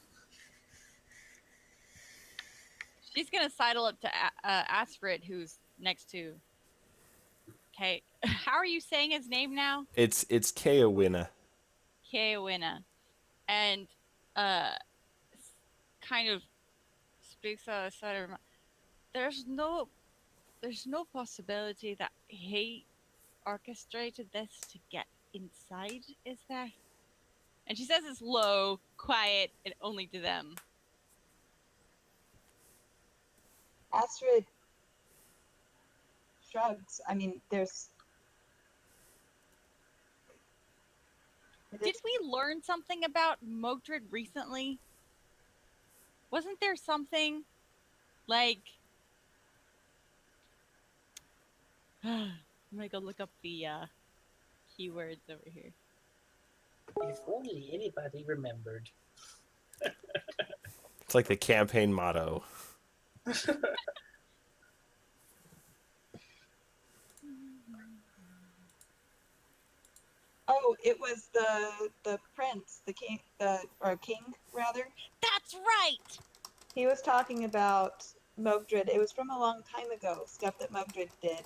She's gonna sidle up to Asfred, who's next to. Okay, how are you saying his name now? It's Kaowina. Kaowina, and kind of speaks out of the side of her mouth. There's no possibility that he orchestrated this to get inside, is there? And she says it's low, quiet, and only to them. Astrid shrugs. I mean, there's. Did we learn something about Mogdred recently? Wasn't there something like... I'm gonna go look up the keywords over here. If only anybody remembered. It's like the campaign motto. Oh, it was the prince, the king, or king rather. That's right! He was talking about Mogdred. It was from a long time ago, stuff that Mogdred did.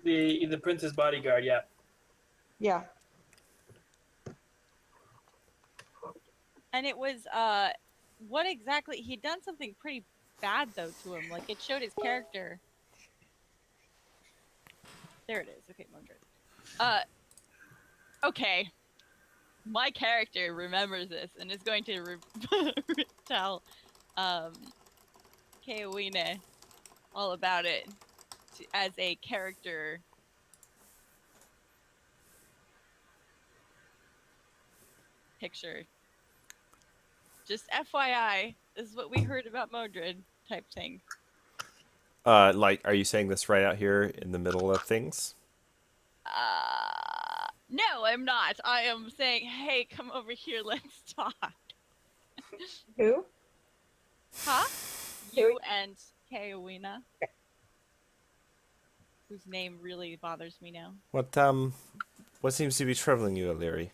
The prince's bodyguard, yeah. Yeah. And it was, what exactly? He'd done something pretty bad, though, to him. Like, it showed his character. There it is. Okay, Mogdred. Okay. My character remembers this and is going to tell, Kaowina all about it as a character. Picture. Just FYI, this is what we heard about Modred type thing. Like, are you saying this right out here in the middle of things? No, I'm not. I am saying, hey, come over here, let's talk. Who? Huh? You and Kaowina. Whose name really bothers me now. What seems to be troubling you, Illyri?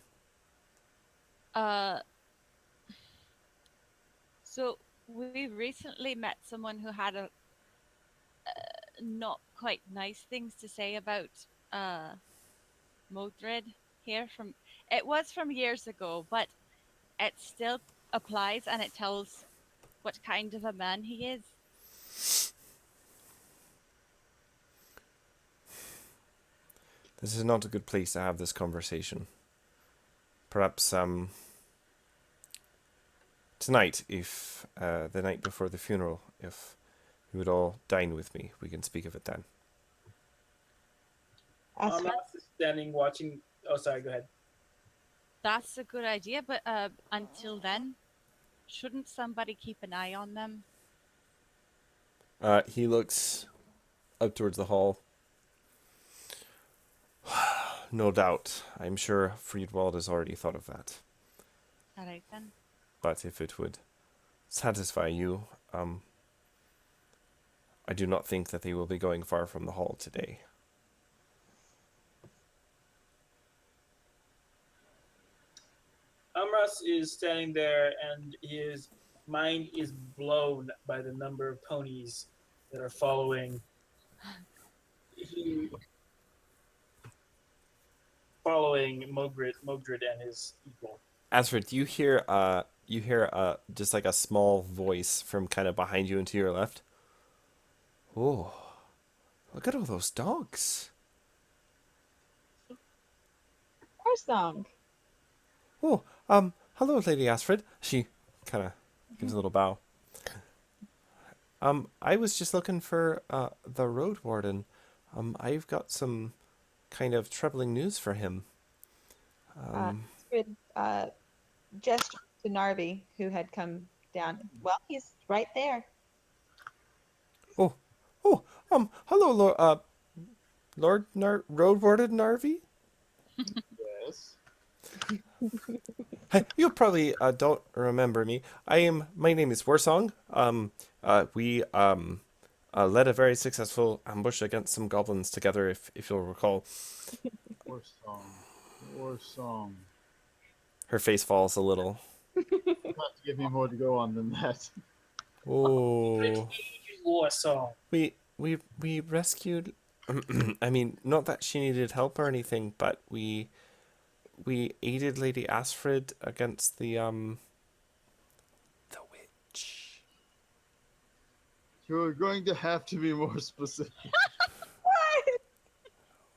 So we recently met someone who had a not quite nice things to say about Modred here. It was from years ago, but it still applies and it tells what kind of a man he is. This is not a good place to have this conversation. Perhaps tonight, if the night before the funeral, if you would all dine with me, we can speak of it then. I'm not standing watching. Oh, sorry. Go ahead. That's a good idea, but until then, shouldn't somebody keep an eye on them? He looks up towards the hall. No doubt. I'm sure Friedwald has already thought of that. All right, then. But if it would satisfy you, I do not think that they will be going far from the hall today. Amras is standing there, and his mind is blown by the number of ponies that are following. Following Mogrid and his equal. Asfred, you hear just like a small voice from kind of behind you and to your left. Oh, look at all those dogs. Our song. Oh, hello, Lady Asfred. She kind of gives a little bow. I was just looking for the road warden. I've got some kind of troubling news for him. Astrid gestured to Narvi, who had come down. Well, he's right there. Oh, hello, Road Warden Narvi. Yes. Hey, you probably don't remember me. My name is Warsong. We led a very successful ambush against some goblins together, if you'll recall. War song. Her face falls a little. You'll have to give me more to go on than that. Oh, War song. we rescued. I mean, not that she needed help or anything, but we aided Lady Asfred against the witch. You're going to have to be more specific.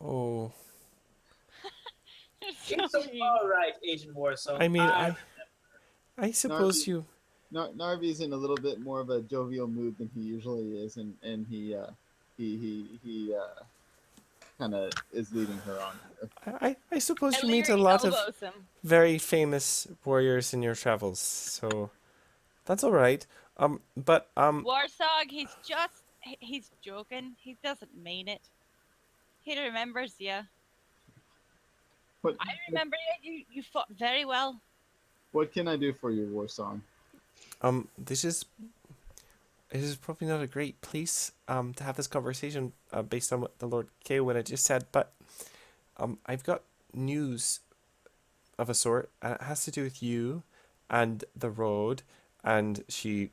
Oh, You're so It's mean. all right, Agent Warsong. I mean, I suppose Narvi- you. Narvi's in a little bit more of a jovial mood than he usually is, and he kind of is leading her on here. I suppose you Ellery meet a lot of elbows him. very famous warriors in your travels, so that's all right. But Warsog, he's joking. He doesn't mean it. He remembers you. What, I remember you. You fought very well. what can I do for you, War Song? this is probably not a great place to have this conversation based on what the Lord Kaywin had just said, but I've got news of a sort, and it has to do with you and the road. And she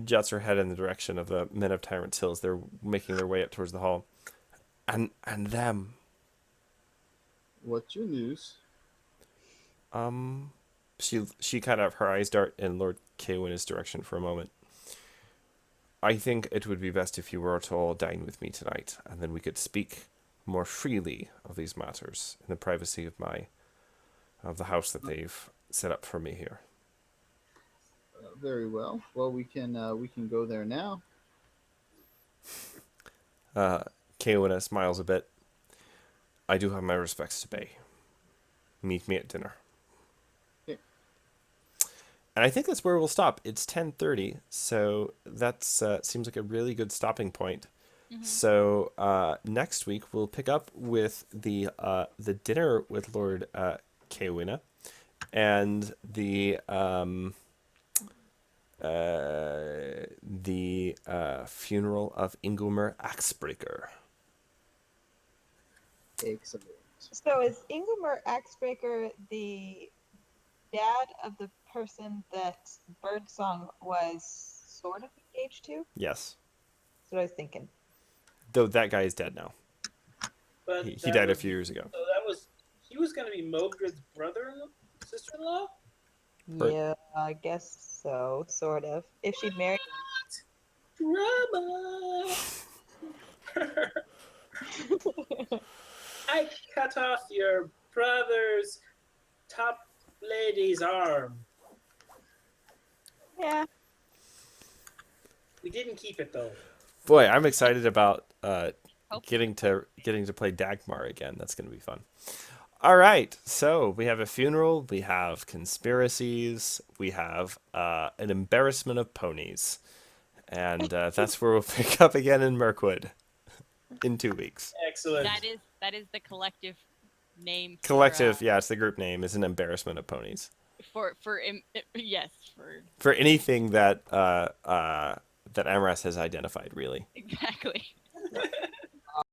juts her head in the direction of the men of Tyrant's Hills. They're making their way up towards the hall, and them. What's your news? She kind of, her eyes dart in Lord Kaywin's direction for a moment. I think it would be best if you were to all dine with me tonight, and then we could speak more freely of these matters in the privacy of the house that they've set up for me here. Very well. Well, we can go there now. Kaywin smiles a bit. I do have my respects to pay. Meet me at dinner. Okay. And I think that's where we'll stop. It's 10:30, so that's seems like a really good stopping point. Mhm. So next week we'll pick up with the dinner with Lord Kaywin and the funeral of Ingomer Axebreaker. Excellent. So is Ingomer Axebreaker the dad of the person that Birdsong was sort of engaged to? Yes. That's what I was thinking. Though that guy is dead now. But He that died a was- few years ago. So he was going to be Mogrid's sister-in-law? Right. Yeah, I guess so, sort of. If she'd married Drama. I cut off your brother's top lady's arm. yeah. We didn't keep it though. Boy, I'm excited about Hope. getting to play Dagmar again. That's going to be fun. All right, so we have a funeral, we have conspiracies, we have an embarrassment of ponies, and that's where we'll pick up again in Mirkwood in 2 weeks. Excellent. That is the collective name. For, Collective, yeah, it's the group name, is an embarrassment of ponies. For yes, for For anything that that Amras has identified, really. Exactly.